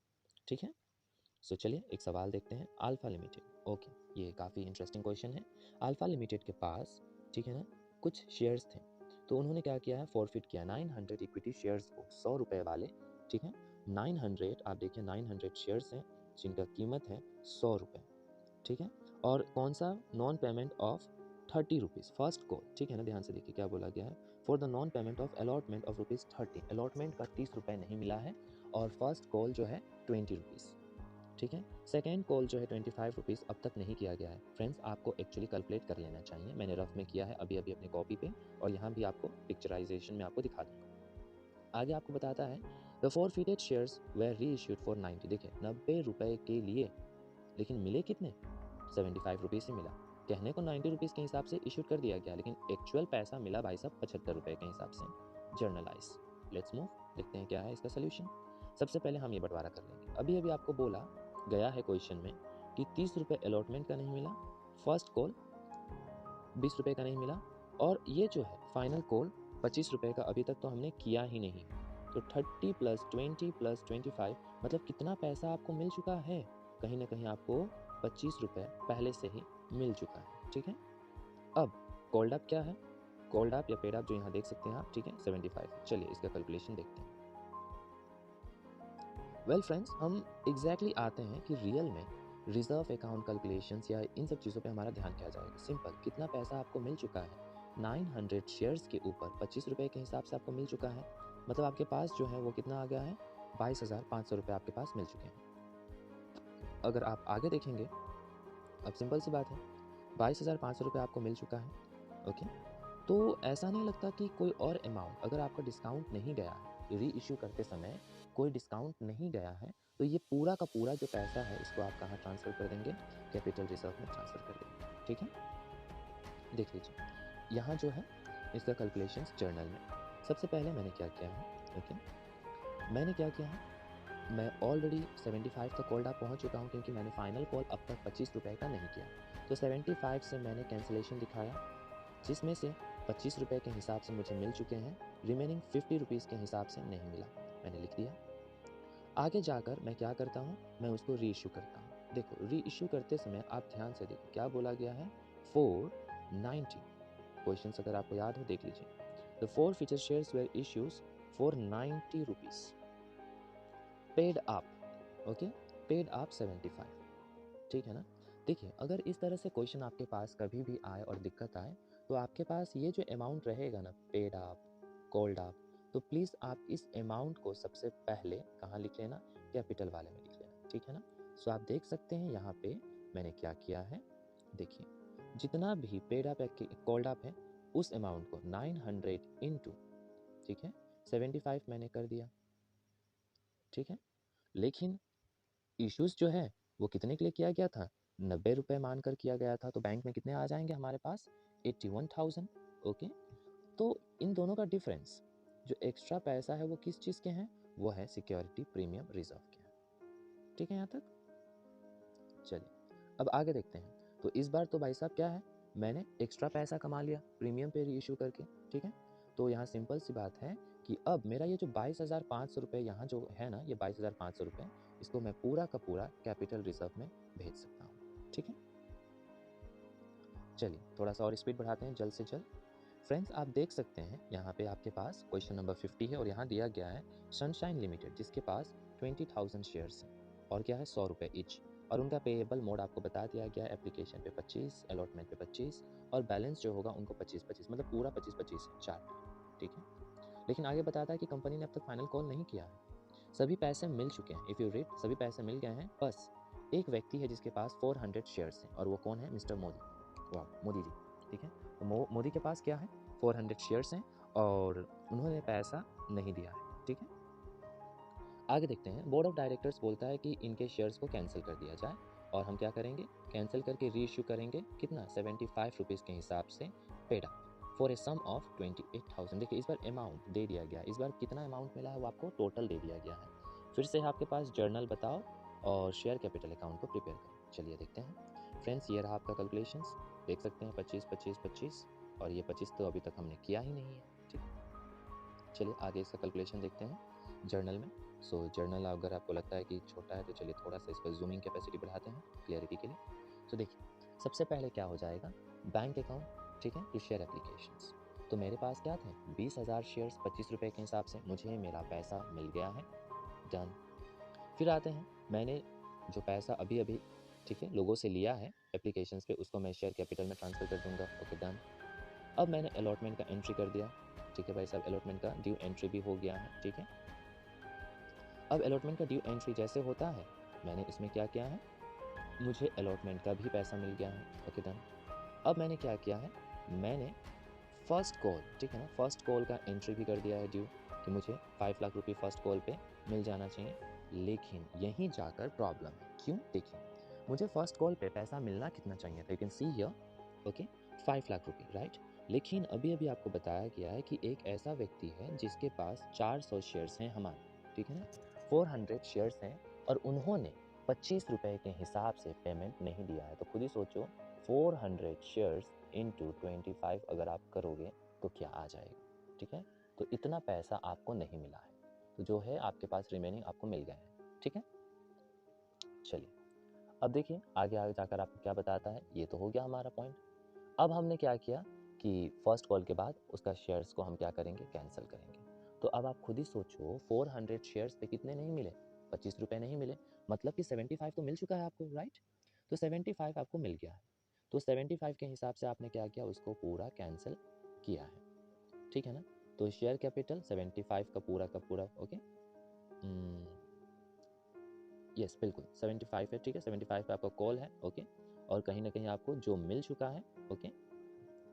ठीक है। सो चलिए एक सवाल देखते हैं, अल्फा लिमिटेड, ओके ये काफ़ी इंटरेस्टिंग क्वेश्चन है। अल्फा लिमिटेड के पास, ठीक है ना, कुछ शेयर्स थे, तो उन्होंने क्या किया है, फॉरफिट किया 900 इक्विटी शेयर्स को, 100 रुपये वाले, ठीक है। 900, आप देखिए 900 शेयर्स हैं जिनका कीमत है 100 रुपये, ठीक है। और कौन सा, non payment of 30 rupees first call, ठीक है ना। ध्यान से देखिए क्या बोला गया है, for the non payment of allotment of ₹30, allotment का 30 रुपये नहीं मिला है, और फर्स्ट कॉल जो है 20 रुपीज़, ठीक है। सेकेंड कॉल जो है 25 रुपीज़ अब तक नहीं किया गया है। फ्रेंड्स, आपको एक्चुअली कैलकुलेट कर लेना चाहिए। मैंने रफ में किया है अभी अभी अपने कॉपी पे, और यहाँ भी आपको पिक्चराइजेशन में आपको दिखा दूँगा। आगे आपको बताता है द फॉरफिटेड शेयर्स वेर री इश्यूड फॉर 90। देखिए 90 रुपये के लिए, लेकिन मिले कितने? 75 रुपीज़ ही मिला। कहने को 90 रुपीज़ के हिसाब से इशू कर दिया गया, लेकिन एक्चुअल पैसा मिला भाई साहब 75 रुपये के हिसाब से। जर्नलाइज। लेट्स मूव, देखते हैं क्या है इसका सोल्यूशन। सबसे पहले हम ये बंटवारा कर लेंगे। अभी अभी आपको बोला गया है क्वेश्चन में कि 30 रुपये अलॉटमेंट का नहीं मिला, फर्स्ट कॉल 20 रुपये का नहीं मिला, और ये जो है फाइनल कॉल 25 रुपये का अभी तक तो हमने किया ही नहीं। तो 30 + 20 + 25 मतलब कितना पैसा आपको मिल चुका है? कहीं ना कहीं आपको 25 रुपये पहले से ही मिल चुका है। ठीक है, अब कॉल्ड अप क्या है? कॉल्ड अप या पेड अप जो यहाँ देख सकते हैं आप, ठीक है, 75। चलिए इसका कैलकुलेशन देखते हैं। वेल फ्रेंड्स, हम एग्जैक्टली आते हैं कि रियल में रिजर्व अकाउंट कैलकुलेशंस या इन सब चीज़ों पे हमारा ध्यान क्या जाएगा। सिंपल, कितना पैसा आपको मिल चुका है? 900 शेयर्स के ऊपर 25 रुपये के हिसाब से आपको मिल चुका है। मतलब आपके पास जो है वो कितना आ गया है? 22,500 रुपये आपके पास मिल चुके हैं। अगर आप आगे देखेंगे, अब सिंपल सी बात है, 22,500 रुपये आपको मिल चुका है। ओके, तो ऐसा नहीं लगता कि कोई और अमाउंट अगर आपका डिस्काउंट नहीं गया है, री इशू करते समय कोई डिस्काउंट नहीं गया है, तो ये पूरा का पूरा जो पैसा है इसको आप कहाँ ट्रांसफ़र कर देंगे? कैपिटल रिजर्व में ट्रांसफ़र कर देंगे। ठीक है, देख लीजिए यहाँ जो है इसका कैलकुलेशंस जर्नल में। सबसे पहले मैंने क्या किया है? ओके, मैंने क्या किया है, मैं ऑलरेडी 75 तक कॉल्ड अप पहुँच चुका हूँ, क्योंकि मैंने फाइनल कॉल अब तक 25 रुपये का नहीं किया। तो 75 से मैंने कैंसिलेशन दिखाया, जिसमें से 25 रुपये के हिसाब से मुझे मिल चुके हैं, रिमेनिंग 50 रुपीज़ के हिसाब से नहीं मिला, मैंने लिख दिया। आगे जाकर मैं क्या करता हूँ, मैं उसको री इशू करता हूँ। देखो री इशू करते समय आप ध्यान से देखो क्या बोला गया है, 490। क्वेश्चन अगर आपको याद हो देख लीजिए। The forfeiture shares were issues for 90 rupees, paid up, okay, paid up 75। ठीक है ना। देखिए अगर इस तरह से क्वेश्चन आपके पास कभी भी आए और दिक्कत आए, तो आपके पास ये जो अमाउंट रहेगा ना, पेड अप, कॉल्ड अप, तो प्लीज़ आप इस अमाउंट को सबसे पहले कहाँ लिख लेना? कैपिटल वाले में लिख लेना। ठीक है ना। सो आप देख सकते हैं यहाँ पे मैंने क्या किया है। देखिए जितना भी पेड अप या कॉल्ड अप है, उस अमाउंट को 900 इंटू, ठीक है, 75 मैंने कर दिया। ठीक है, लेकिन इश्यूज जो है वो कितने के लिए किया गया था? 90 रुपये मानकर किया गया था। तो बैंक में कितने आ जाएंगे हमारे पास? 81,000। ओके, तो इन दोनों का डिफरेंस, जो एक्स्ट्रा पैसा है वो किस चीज़ के हैं? वो है सिक्योरिटी प्रीमियम रिजर्व के हैं। ठीक है यहाँ तक? चलिए अब आगे देखते हैं। तो इस बार तो भाई साहब क्या है, मैंने एक्स्ट्रा पैसा कमा लिया प्रीमियम पे री इशू करके। ठीक है, तो यहाँ सिंपल सी बात है कि अब मेरा ये जो 22,500 रुपये यहाँ जो है ना, ये 22,500 रुपये, इसको मैं पूरा का पूरा कैपिटल रिजर्व में भेज सकता हूँ। ठीक है, चलिए थोड़ा सा और स्पीड बढ़ाते हैं जल्द से जल्द। फ्रेंड्स आप देख सकते हैं यहाँ पे आपके पास क्वेश्चन नंबर 50 है, और यहाँ दिया गया है सनशाइन लिमिटेड, जिसके पास 20,000 शेयर्स हैं, और क्या है 100 रुपये ईच, और उनका पेएबल मोड आपको बता दिया गया है, एप्लीकेशन पे 25, अलॉटमेंट पे 25, और बैलेंस जो होगा उनको 25-25, मतलब पूरा 25-25 चार्ट। ठीक है, लेकिन आगे बताता है कि कंपनी ने अब तक फाइनल कॉल नहीं किया है, सभी पैसे मिल चुके हैं। इफ़ यू रीड, सभी पैसे मिल गए हैं, बस एक व्यक्ति है जिसके पास 400 शेयर्स हैं, और वो कौन है? मिस्टर मोदी। वाह, मोदी जी। ठीक है, तो मोदी के पास क्या है? 400 शेयर्स हैं, और उन्होंने पैसा नहीं दिया है। ठीक है, आगे देखते हैं। बोर्ड ऑफ डायरेक्टर्स बोलता है कि इनके शेयर्स को कैंसिल कर दिया जाए, और हम क्या करेंगे? कैंसिल करके री इशू करेंगे। कितना? 75 रुपीज़ के हिसाब से paid up for a sum of 28,000। देखिए इस बार अमाउंट दे दिया गया, इस बार कितना अमाउंट मिला है वो आपको टोटल दे दिया गया है। फिर से आपके पास जर्नल बताओ और शेयर कैपिटल अकाउंट को प्रिपेयर करो। चलिए देखते हैं। फ्रेंड्स ये रहा आपका कैलकुलेशंस, देख सकते हैं 25, 25, 25, और ये 25 तो अभी तक हमने किया ही नहीं है। ठीक, चलिए आगे इसका कैलकुलेशन देखते हैं जर्नल में। सो जर्नल अगर आपको लगता है कि छोटा है, तो चलिए थोड़ा सा इस पर जूमिंग कैपेसिटी बढ़ाते हैं क्लियरिटी के लिए। तो देखिए सबसे पहले क्या हो जाएगा, बैंक अकाउंट, ठीक है, टू शेयर एप्लीकेशंस। तो मेरे पास क्या थे? 20,000 शेयर्स 25 रुपये के हिसाब से, मुझे मेरा पैसा मिल गया है, डन। फिर आते हैं, मैंने जो पैसा अभी अभी, ठीक है, लोगों से लिया है एप्लीकेशंस पे, उसको मैं शेयर कैपिटल में ट्रांसफ़र कर दूंगा। Okay done. अब मैंने अलॉटमेंट का एंट्री कर दिया। ठीक है भाई साहब, अलॉटमेंट का ड्यू एंट्री भी हो गया है। ठीक है, अब अलॉटमेंट का ड्यू एंट्री जैसे होता है, मैंने इसमें क्या किया है, मुझे अलॉटमेंट का भी पैसा मिल गया है। Okay done. अब मैंने क्या किया है, मैंने फर्स्ट कॉल, ठीक है ना, फर्स्ट कॉल का एंट्री भी कर दिया है ड्यू कि मुझे 5 लाख रुपये फर्स्ट कॉल पे मिल जाना चाहिए। लेकिन यहीं जाकर प्रॉब्लम है। क्यों? देखिए, मुझे फर्स्ट कॉल पे पैसा मिलना कितना चाहिए था, you can see here, okay, 5 lakh रुपये, राइट। लेकिन अभी अभी आपको बताया गया है कि एक ऐसा व्यक्ति है जिसके पास 400 शेयर्स हैं हमारे, ठीक है ना, 400 शेयर्स हैं, और उन्होंने 25 रुपये के हिसाब से पेमेंट नहीं दिया है। तो खुद ही सोचो, 400 शेयर्स इंटू 25 अगर आप करोगे तो क्या आ जाएगा, ठीक है। तो इतना पैसा आपको नहीं मिला है, तो जो है आपके पास रिमेनिंग आपको मिल गए हैं, ठीक है। चलिए, अब देखिए आगे आगे जाकर आपको क्या बताता है। ये तो हो गया हमारा पॉइंट। अब हमने क्या किया कि फर्स्ट कॉल के बाद उसका शेयर्स को हम क्या करेंगे, कैंसिल करेंगे। तो अब आप खुद ही सोचो, 400 शेयर्स पे कितने नहीं मिले, 25 रुपये नहीं मिले, मतलब कि 75 तो मिल चुका है आपको, राइट। तो 75 आपको मिल गया है। तो 75 के हिसाब से आपने क्या किया, उसको पूरा कैंसिल किया है, ठीक है ना। तो शेयर कैपिटल 75 का पूरा, ओके, यस बिल्कुल 75 है, ठीक है। 75 पे आपका कॉल है, ओके, और कहीं ना कहीं आपको जो मिल चुका है, ओके,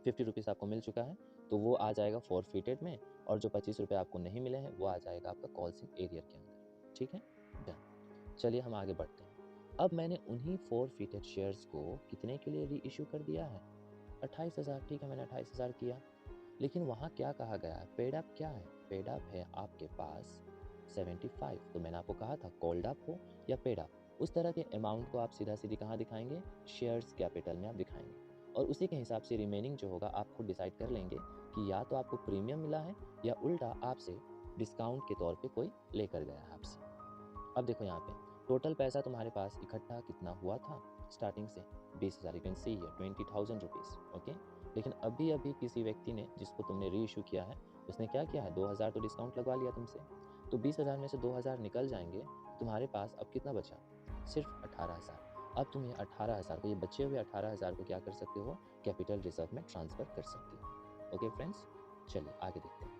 50 रुपीज़ आपको मिल चुका है, तो वो आ जाएगा फॉरफिटेड में, और जो 25 रुपये आपको नहीं मिले हैं वो आ जाएगा आपका कॉल्सिंग एरियर के अंदर, ठीक है, डन। चलिए हम आगे बढ़ते हैं। अब मैंने उन्हीं फॉरफिटेड शेयर्स को कितने के लिए री इशू कर दिया है, 28,000, ठीक है, मैंने 28,000 किया। लेकिन वहाँ क्या कहा गया है, पेड अप क्या है, पेड अप है आपके पास 75। तो मैंने आपको कहा था कॉल्ड अप हो या पेड अप, उस तरह के अमाउंट को आप सीधा सीधी कहाँ दिखाएंगे, शेयर्स कैपिटल में आप दिखाएंगे, और उसी के हिसाब से रिमेनिंग जो होगा आप खुद डिसाइड कर लेंगे कि या तो आपको प्रीमियम मिला है या उल्टा आपसे डिस्काउंट के तौर पे कोई लेकर गया है आपसे। अब देखो यहाँ पे टोटल पैसा तुम्हारे पास इकट्ठा कितना हुआ था स्टार्टिंग से, 20,000, you can see here 20,000 rupees, okay. लेकिन अभी अभी किसी व्यक्ति ने, जिसको तुमने री इशू किया है, उसने क्या किया है, 2,000 तो डिस्काउंट लगवा लिया तुमसे। तो 20,000 में से 2,000 निकल जाएंगे, तुम्हारे पास अब कितना बचा, सिर्फ 18,000। अब तुम ये 18,000 को, ये बचे हुए 18,000 को क्या कर सकते हो, कैपिटल रिजर्व में ट्रांसफ़र कर सकते हो। ओके फ्रेंड्स, चलिए आगे देखते हैं।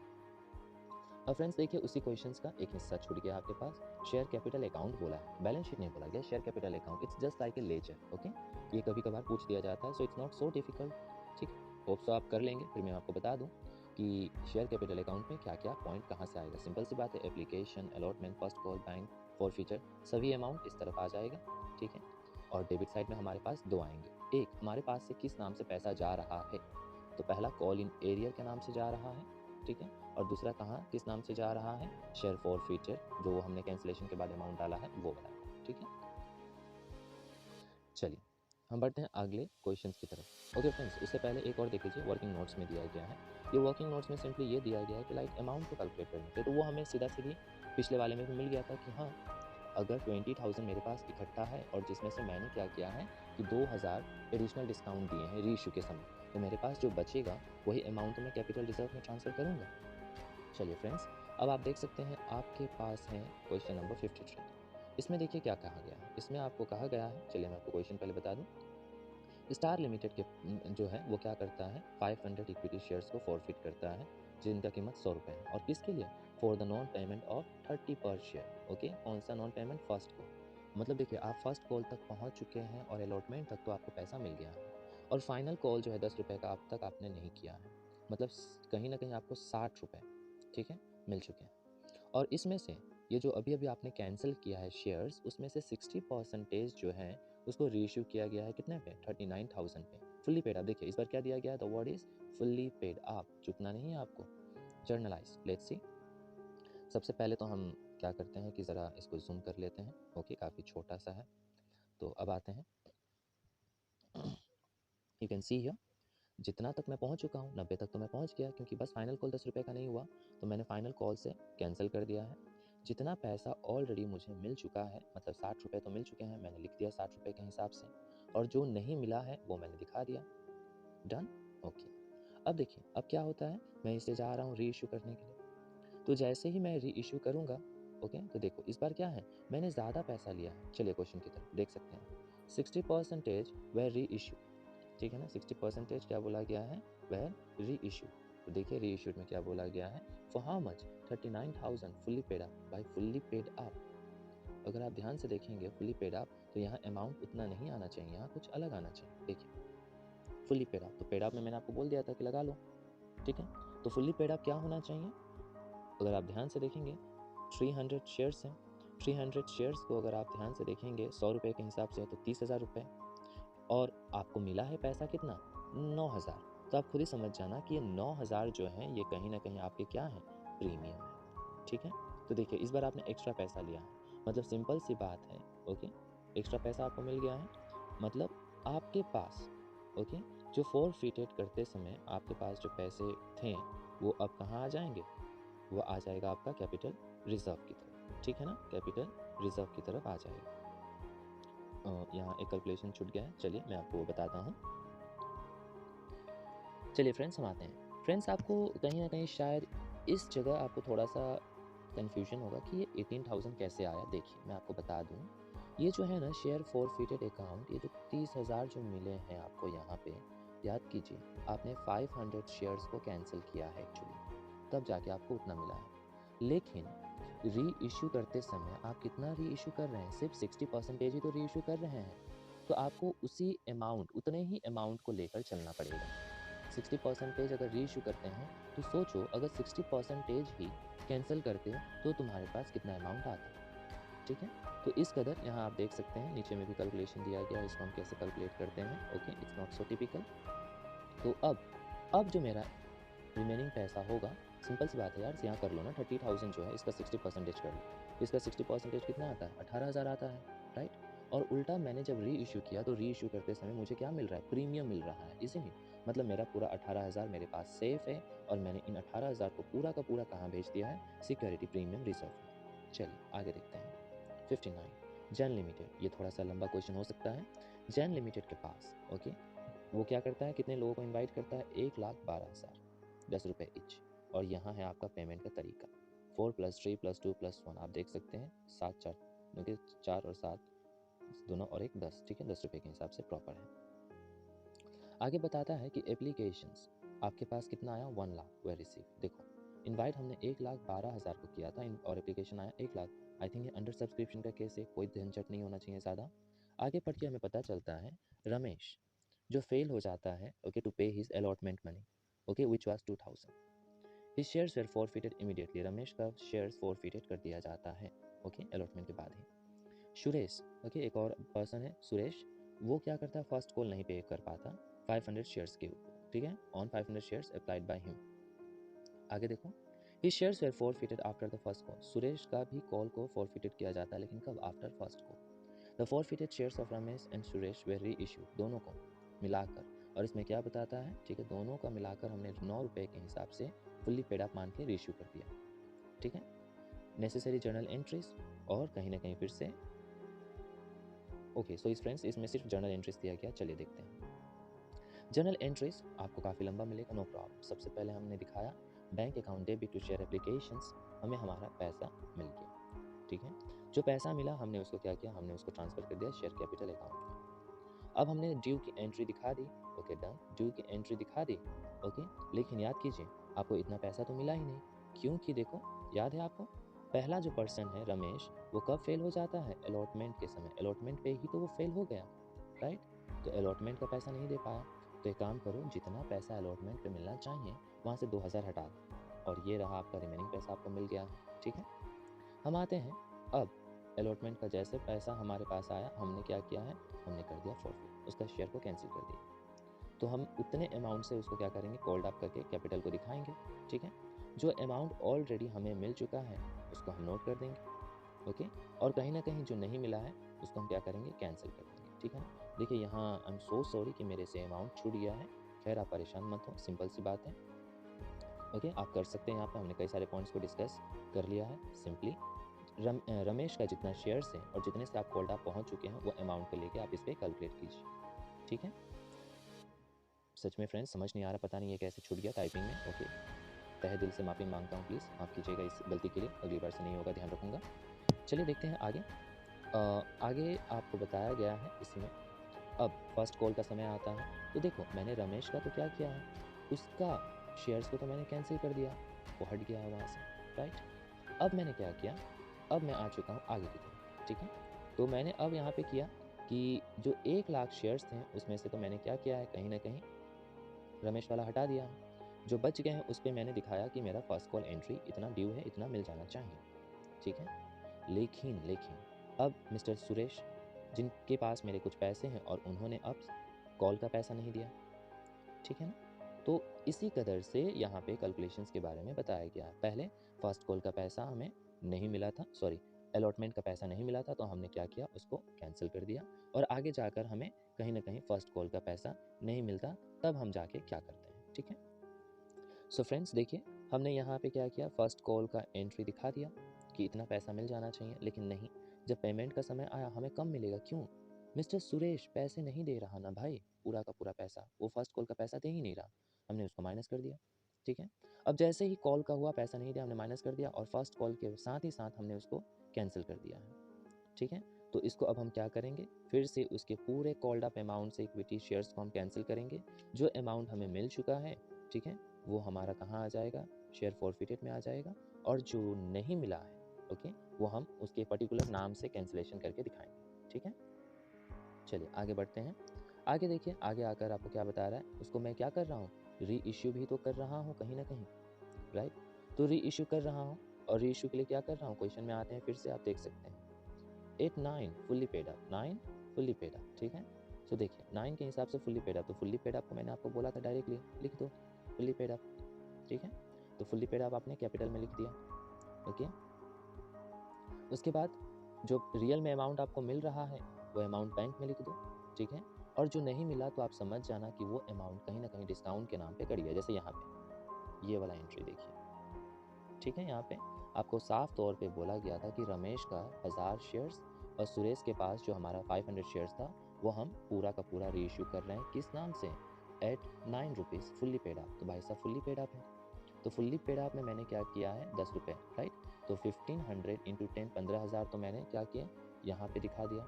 अब फ्रेंड्स देखिए, उसी क्वेश्चंस का एक हिस्सा छूट गया आपके पास। शेयर कैपिटल अकाउंट बोला है, बैलेंस शीट नहीं बोला गया, share capital account, it's just like a ledger, okay. ये कभी कभार पूछ दिया जाता है, so it's not so difficult, ठीक। होप सो आप कर लेंगे। फिर मैं आपको बता दूं कि शेयर कैपिटल अकाउंट में क्या क्या पॉइंट कहाँ से आएगा। सिंपल सी बात है, application, allotment, first call, bank, forfeiture, सभी अमाउंट इस तरफ आ जाएगा, ठीक है। और डेबिट साइड में हमारे पास दो आएंगे, एक हमारे पास से किस नाम से पैसा जा रहा है, तो पहला कॉल इन एरियर के नाम से जा रहा है, ठीक है, और दूसरा कहाँ किस नाम से जा रहा है, शेयर फॉरफीचर, जो हमने कैंसिलेशन के बाद अमाउंट डाला है वो वाला, ठीक है। चलिए हम बढ़ते हैं अगले क्वेश्चंस की तरफ। ओके फ्रेंड्स, उससे पहले एक और देख लीजिए, वर्किंग नोट्स में दिया गया है। ये वर्किंग नोट्स में सिंपली ये दिया गया है कि लाइक अमाउंट को कैलकुलेट करने के, तो वो हमें सीधा सीधी पिछले वाले में भी मिल गया था कि हाँ, अगर 20,000 मेरे पास इकट्ठा है और जिसमें से मैंने क्या किया है कि 2,000 एडिशनल डिस्काउंट दिए हैं री इशू के समय, तो मेरे पास जो बचेगा वही अमाउंट मैं कैपिटल रिजर्व में ट्रांसफ़र करूँगा। चलिए फ्रेंड्स, अब आप देख सकते हैं आपके पास है क्वेश्चन नंबर 53। इसमें देखिए क्या कहा गया है, इसमें आपको कहा गया है, चलिए मैं आपको क्वेश्चन पहले बता दूं। स्टार लिमिटेड के जो है वो क्या करता है, 500 इक्विटी शेयर्स को फॉरफिट करता है, जिनका कीमत 100 रुपये है, और किसके लिए, for the non payment of 30 पर शेयर, ओके। कौन सा नॉन पेमेंट, फर्स्ट कॉल। मतलब देखिए, आप फर्स्ट कॉल तक पहुंच चुके हैं और अलॉटमेंट तक तो आपको पैसा मिल गया है, और फाइनल कॉल जो है 10 रुपये का अब तक आपने नहीं किया है, मतलब कहीं ना कहीं आपको 60 रुपये, ठीक है, मिल चुके हैं। और इसमें से ये जो अभी अभी आपने कैंसिल किया है शेयर्स, उसमें से 60% जो है उसको रीइश्यू किया गया है कितने पे, 39,000 पे, फुल्ली पेड अप। देखिए इस बार क्या दिया गया है, the word is fully paid up, चुकना नहीं है आपको। Journalise, let's see. सबसे पहले तो हम क्या करते हैं कि ज़रा इसको जूम कर लेते हैं, ओके, काफ़ी छोटा सा है। तो अब आते हैं, यू कैन सी हियर, जितना तक मैं पहुंच चुका हूं 90 तक तो मैं पहुंच गया, क्योंकि बस फाइनल कॉल 10 रुपये का नहीं हुआ, तो मैंने फाइनल कॉल से कैंसिल कर दिया है। जितना पैसा ऑलरेडी मुझे मिल चुका है, मतलब 60 रुपये तो मिल चुके हैं, मैंने लिख दिया 60 रुपये के हिसाब से, और जो नहीं मिला है वो मैंने दिखा दिया, डन, ओके। अब देखिए अब क्या होता है, मैं इसे जा रहा हूँ री इशू करने के लिए। तो जैसे ही मैं री इशू करूँगा, ओके, तो देखो इस बार क्या है, मैंने ज़्यादा पैसा लिया है। चलिए क्वेश्चन की तरफ देख सकते हैं, 60% वह री इशू, ठीक है ना, 60% क्या बोला गया है, वह री इशू। तो देखिए री इशूड में क्या बोला गया है, for how much, 39,000 fully paid up, by fully paid up. अगर आप ध्यान से देखेंगे, फुल्ली पेड अप तो यहाँ अमाउंट उतना नहीं आना चाहिए, यहाँ कुछ अलग आना चाहिए। देखिए फुल्ली पेड अप, तो पेड अप में मैंने आपको बोल दिया था कि लगा लो, ठीक है। तो फुल्ली पेड अप क्या होना चाहिए, अगर आप ध्यान से देखेंगे 300 शेयर्स हैं, 300 शेयर्स को अगर आप ध्यान से देखेंगे 100 रुपये के हिसाब से तो 30,000 रुपये, और आपको मिला है पैसा कितना 9,000। तो आप खुद ही समझ जाना कि ये 9,000 जो है ये कहीं ना कहीं आपके क्या है, प्रीमियम है, ठीक है। तो देखिए इस बार आपने एक्स्ट्रा पैसा लिया है, मतलब सिंपल सी बात है, ओके, एक्स्ट्रा पैसा आपको मिल गया है, मतलब आपके पास, ओके, जो फोरफिटेड करते समय आपके पास जो पैसे थे वो अब कहाँ आ जाएंगे, वो आ जाएगा आपका कैपिटल रिजर्व की तरफ, ठीक है ना, कैपिटल रिजर्व की तरफ आ जाएगा। यहाँ एक कैलकुलेशन छूट गया है, चलिए मैं आपको बताता हूँ। चलिए फ्रेंड्स हम आते हैं। फ्रेंड्स आपको कहीं ना कहीं शायद इस जगह आपको थोड़ा सा कन्फ्यूजन होगा कि ये 18,000 कैसे आया। देखिए मैं आपको बता दूँ, ये जो है ना शेयर फोरफिटेड अकाउंट, ये जो 30,000 जो मिले हैं आपको यहाँ पे, याद कीजिए आपने 500 शेयर्स को कैंसिल किया है एक्चुअली, तब जाके आपको उतना मिला है। लेकिन री इशू करते समय आप कितना री इशू कर रहे हैं, सिर्फ 60% ही तो री इशू कर रहे हैं। तो आपको उसी अमाउंट, उतने ही अमाउंट को लेकर चलना पड़ेगा। 60% अगर री इशू करते हैं तो सोचो अगर 60% ही कैंसिल करते तो तुम्हारे पास कितना अमाउंट आता, ठीक है। तो इस कदर यहाँ आप देख सकते हैं नीचे में भी कैलकुलेशन दिया गया है, इसको हम कैसे कैलकुलेट करते हैं, okay, it's not so typical. तो अब जो मेरा रिमेनिंग पैसा होगा, सिंपल सी बात है यार, यहाँ कर लो ना, 30,000 जो है इसका 60% कर लो, इसका 60% कितना आता है, 18,000 आता है, राइट। और उल्टा मैंने जब री इशू किया तो री इशू करते समय मुझे क्या मिल रहा है, प्रीमियम मिल रहा है, इसीलिए मतलब मेरा पूरा 18,000 मेरे पास सेफ है, और मैंने इन 18,000 को पूरा का पूरा कहाँ भेज दिया है, सिक्योरिटी प्रीमियम रिजर्व में। चलिए आगे देखते हैं। 59 जैन लिमिटेड, ये थोड़ा सा लंबा क्वेश्चन हो सकता है। जैन लिमिटेड के पास, ओके, वो क्या करता है, कितने लोगों को इन्वाइट करता है, 1,12,000, 10 रुपये इच। और यहाँ है आपका पेमेंट का तरीका, 4 + 3 + 2 + 1, आप देख सकते हैं 7 4, क्योंकि 4 और 7 दोनों और एक 10, ठीक है, 10 रुपये के हिसाब से प्रॉपर है। आगे बताता है कि एप्लीकेशंस आपके पास कितना आया, 1 लाख वे रिसीव। देखो इनवाइट हमने 1,12,000 को किया था और एप्लीकेशन आया 1 लाख। आई थिंक ये अंडर सब्सक्रिप्शन का केस है, कोई झंझट नहीं होना चाहिए ज़्यादा। आगे पढ़ के हमें पता चलता है रमेश जो फेल हो जाता है, ओके, टू पे his allotment money, okay, which was 2,000, his shares were forfeited immediately, Ramesh का शेयर्स फॉरफिटेड कर दिया जाता है, ओके, अलॉटमेंट के बाद ही। सुरेश, ओके, एक और पर्सन है सुरेश, वो क्या करता है, फर्स्ट कॉल नहीं पे कर पाता 500 शेयर्स के ऊपर, ठीक है, on 500 shares applied by him. आगे देखो, his shares were forfeited after the first call, Suresh का भी कॉल को फॉरफिटेड किया जाता है, लेकिन कब, after first call. The forfeited shares of Ramesh and Suresh they reissue, दोनों को मिलाकर, और इसमें क्या बताता है, ठीक है, दोनों का मिलाकर हमने 9 रुपये के हिसाब से फुल्ली पेड अप मान के रीइश्यू कर दिया, ठीक है। नेसेसरी जर्नल एंट्रीज, और कहीं ना कहीं फिर से ओके, सो इस फ्रेंड्स इसमें सिर्फ जर्नल एंट्रीज दिया गया, चलिए देखते हैं। जर्नल एंट्रीज आपको काफ़ी लंबा मिलेगा, नो प्रॉब्लम। सबसे पहले हमने दिखाया bank account debit to share applications, हमें हमारा पैसा मिल गया, ठीक है। जो पैसा मिला हमने उसको क्या किया, हमने उसको ट्रांसफ़र कर दिया शेयर कैपिटल अकाउंट में। अब हमने ड्यू की एंट्री दिखा दी, ओके डन, ड्यू की एंट्री दिखा दी, ओके। लेकिन याद कीजिए आपको इतना पैसा तो मिला ही नहीं, क्योंकि देखो याद है आपको, पहला जो पर्सन है रमेश, वो कब फेल हो जाता है, अलॉटमेंट के समय, अलॉटमेंट पे ही तो वो फेल हो गया, राइट। तो अलॉटमेंट का पैसा नहीं दे पाया, तो एक काम करो, जितना पैसा अलॉटमेंट पे मिलना चाहिए वहाँ से 2,000 हटा दो, और ये रहा आपका रिमेनिंग पैसा आपको मिल गया, ठीक है। हम आते हैं अब अलॉटमेंट का, जैसे पैसा हमारे पास आया हमने क्या किया है, हमने कर दिया फॉरफिट, उसका शेयर को कैंसिल कर दिया। तो हम उतने अमाउंट से उसको क्या करेंगे, कॉल्ड अप करके कैपिटल को दिखाएंगे, ठीक है। जो अमाउंट ऑलरेडी हमें मिल चुका है उसको हम नोट कर देंगे, ओके। और कहीं ना कहीं जो नहीं मिला है उसको हम क्या करेंगे, कैंसिल कर देंगे, ठीक है ना। देखिए यहाँ आई एम सो सॉरी कि मेरे से अमाउंट छूट गया है, खैर आप परेशान मत हो, सिंपल सी बात है, ओके, आप कर सकते हैं। यहाँ पे हमने कई सारे पॉइंट्स को डिस्कस कर लिया है। सिंपली रमेश का जितना शेयर्स है और जितने से आप कॉल्ड आप पहुँच चुके हैं वो अमाउंट को लेके आप इस पर कैलकुलेट कीजिए, ठीक है। सच में फ्रेंड्स समझ नहीं आ रहा, पता नहीं ये कैसे छूट गया टाइपिंग में, ओके, तहे दिल से माफ़ी मांगता हूँ, प्लीज़ माफ़ कीजिएगा इस गलती के लिए, अगली बार से नहीं होगा, ध्यान रखूँगा। चलिए देखते हैं आगे। आगे आपको बताया गया है इसमें, अब फर्स्ट कॉल का समय आता है, तो देखो मैंने रमेश का तो क्या किया है, उसका शेयर्स को तो मैंने कैंसिल कर दिया, वो हट गया है वहाँ से, राइट। अब मैंने क्या किया, अब मैं आ चुका हूँ आगे की तरफ, ठीक है। तो मैंने अब यहाँ पे किया कि जो 1 लाख शेयर्स थे उसमें से तो मैंने क्या किया है, कहीं ना कहीं रमेश वाला हटा दिया है। जो बच गए हैं उस पर मैंने दिखाया कि मेरा फर्स्ट कॉल एंट्री इतना ड्यू है, इतना मिल जाना चाहिए, ठीक है। लेकिन लेकिन अब मिस्टर सुरेश, जिनके पास मेरे कुछ पैसे हैं और उन्होंने अब कॉल का पैसा नहीं दिया, ठीक है ना। तो इसी कदर से यहाँ पे कैलकुलेशंस के बारे में बताया गया है। पहले फर्स्ट कॉल का पैसा हमें नहीं मिला था, सॉरी अलॉटमेंट का पैसा नहीं मिला था, तो हमने क्या किया, उसको कैंसिल कर दिया। और आगे जाकर हमें कहीं ना कहीं फर्स्ट कॉल का पैसा नहीं मिलता, तब हम जाके क्या करते हैं, ठीक है। सो फ्रेंड्स देखिए, हमने यहाँ पे क्या किया, फर्स्ट कॉल का एंट्री दिखा दिया कि इतना पैसा मिल जाना चाहिए, लेकिन नहीं, जब पेमेंट का समय आया हमें कम मिलेगा। क्यों? मिस्टर सुरेश पैसे नहीं दे रहा ना भाई, पूरा का पूरा पैसा, वो फर्स्ट कॉल का पैसा दे ही नहीं रहा, हमने उसको माइनस कर दिया, ठीक है। अब जैसे ही कॉल का हुआ, पैसा नहीं दिया, हमने माइनस कर दिया और फर्स्ट कॉल के साथ ही साथ हमने उसको कैंसिल कर दिया है, ठीक है। तो इसको अब हम क्या करेंगे, फिर से उसके पूरे कॉल्ड अप अमाउंट से इक्विटी शेयर्स को हम कैंसिल करेंगे। जो अमाउंट हमें मिल चुका है, ठीक है, वो हमारा कहाँ आ जाएगा, शेयर फॉरफिटेड में आ जाएगा। और जो नहीं मिला है, ओके, वो हम उसके पर्टिकुलर नाम से कैंसिलेशन करके दिखाएंगे, ठीक है। चलिए आगे बढ़ते हैं। आगे देखिए, आगे आकर आपको क्या बता रहा है, उसको मैं क्या कर रहा हूँ, री इश्यू भी तो कर रहा हूँ कहीं ना कहीं, राइट। तो री इश्यू कर रहा हूँ, और री इश्यू के लिए क्या कर रहा हूँ, क्वेश्चन में आते हैं, फिर से आप देख सकते हैं 8 9 fully paid up, 9 fully paid up, ठीक है। सो देखिए 9 के हिसाब से फुल्ली पेड अप, तो फुल्ली पेड अप को मैंने आपको बोला था डायरेक्टली लिख दो फुल्ली पेड अप, ठीक है। तो फुल्ली पेड अप आपने कैपिटल में लिख दिया, ओके। उसके बाद जो रियल में अमाउंट आपको मिल रहा है वो अमाउंट बैंक में लिख दो, ठीक है। और जो नहीं मिला तो आप समझ जाना कि वो अमाउंट कहीं ना कहीं डिस्काउंट के नाम पे कट गया। जैसे यहाँ पे ये वाला एंट्री देखिए, ठीक है। यहाँ पे आपको साफ तौर पे बोला गया था कि रमेश का 1000 शेयर्स और सुरेश के पास जो हमारा 500 शेयर्स था, वो हम पूरा का पूरा रीइश्यू कर रहे हैं, किस नाम से, at 9 rupees fully paid up. तो भाई साहब फुल्ली पेड अप है, तो फुल्ली पेड अप में मैंने क्या किया है, 10 रुपये, राइट। तो 1500 इंटू 10, 15,000 तो मैंने क्या किया, यहाँ पे दिखा दिया।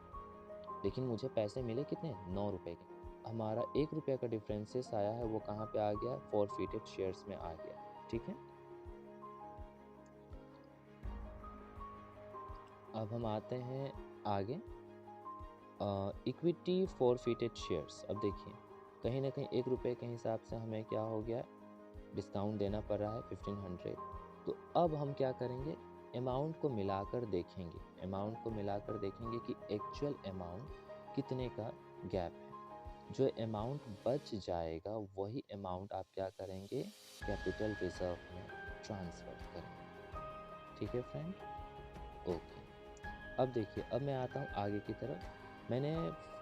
लेकिन मुझे पैसे मिले कितने, 9 रुपये के। हमारा 1 रुपये का डिफरेंसेस आया है, वो कहाँ पे आ गया, फॉरफिटेड शेयर्स में आ गया, ठीक है। अब हम आते हैं आगे, इक्विटी फॉरफिटेड शेयर्स। अब देखिए कहीं ना कहीं 1 रुपये के हिसाब से हमें क्या हो गया, डिस्काउंट देना पड़ रहा है 1500। तो अब हम क्या करेंगे, अमाउंट को मिलाकर देखेंगे, अमाउंट को मिलाकर देखेंगे कि एक्चुअल अमाउंट कितने का गैप है। जो अमाउंट बच जाएगा वही अमाउंट आप क्या करेंगे, कैपिटल रिजर्व में ट्रांसफर करेंगे, ठीक है फ्रेंड, ओके। अब देखिए, अब मैं आता हूँ आगे की तरफ। मैंने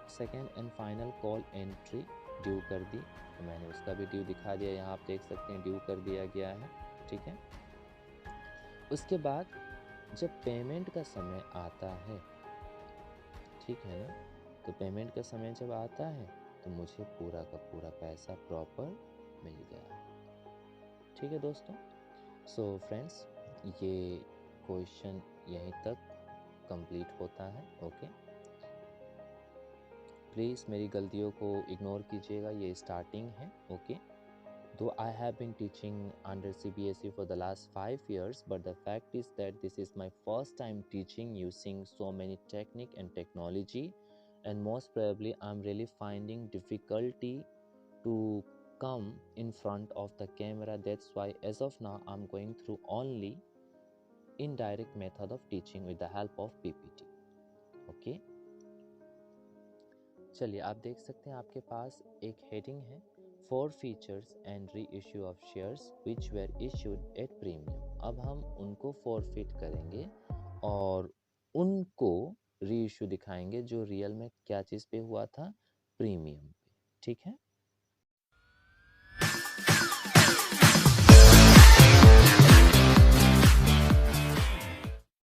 second and final call entry due कर दी, तो मैंने उसका भी ड्यू दिखा दिया, यहाँ आप देख सकते हैं ड्यू कर दिया गया है, ठीक है। उसके बाद जब पेमेंट का समय आता है, ठीक है ना, तो पेमेंट का समय जब आता है तो मुझे पूरा का पूरा पैसा प्रॉपर मिल गया, ठीक है दोस्तों। सो फ्रेंड्स, ये क्वेश्चन यहीं तक कंप्लीट होता है, ओके। प्लीज़ मेरी गलतियों को इग्नोर कीजिएगा, ये स्टार्टिंग है, okay. Though I have been teaching under CBSE for the last 5 years, but the fact is that this is my first time teaching using so many technique and technology, and most probably I'm really finding difficulty to come in front of the camera. That's why as of now I'm going through only indirect method of teaching with the help of PPT, okay। चलिए आप देख सकते हैं आपके पास एक heading है, for features and re issue of shares which where issued at premium. अब हम उनको फॉरफिट करेंगे और उनको री इश्यू दिखाएंगे जो रियल में क्या चीज़ पे हुआ था, प्रीमियम पे, ठीक है।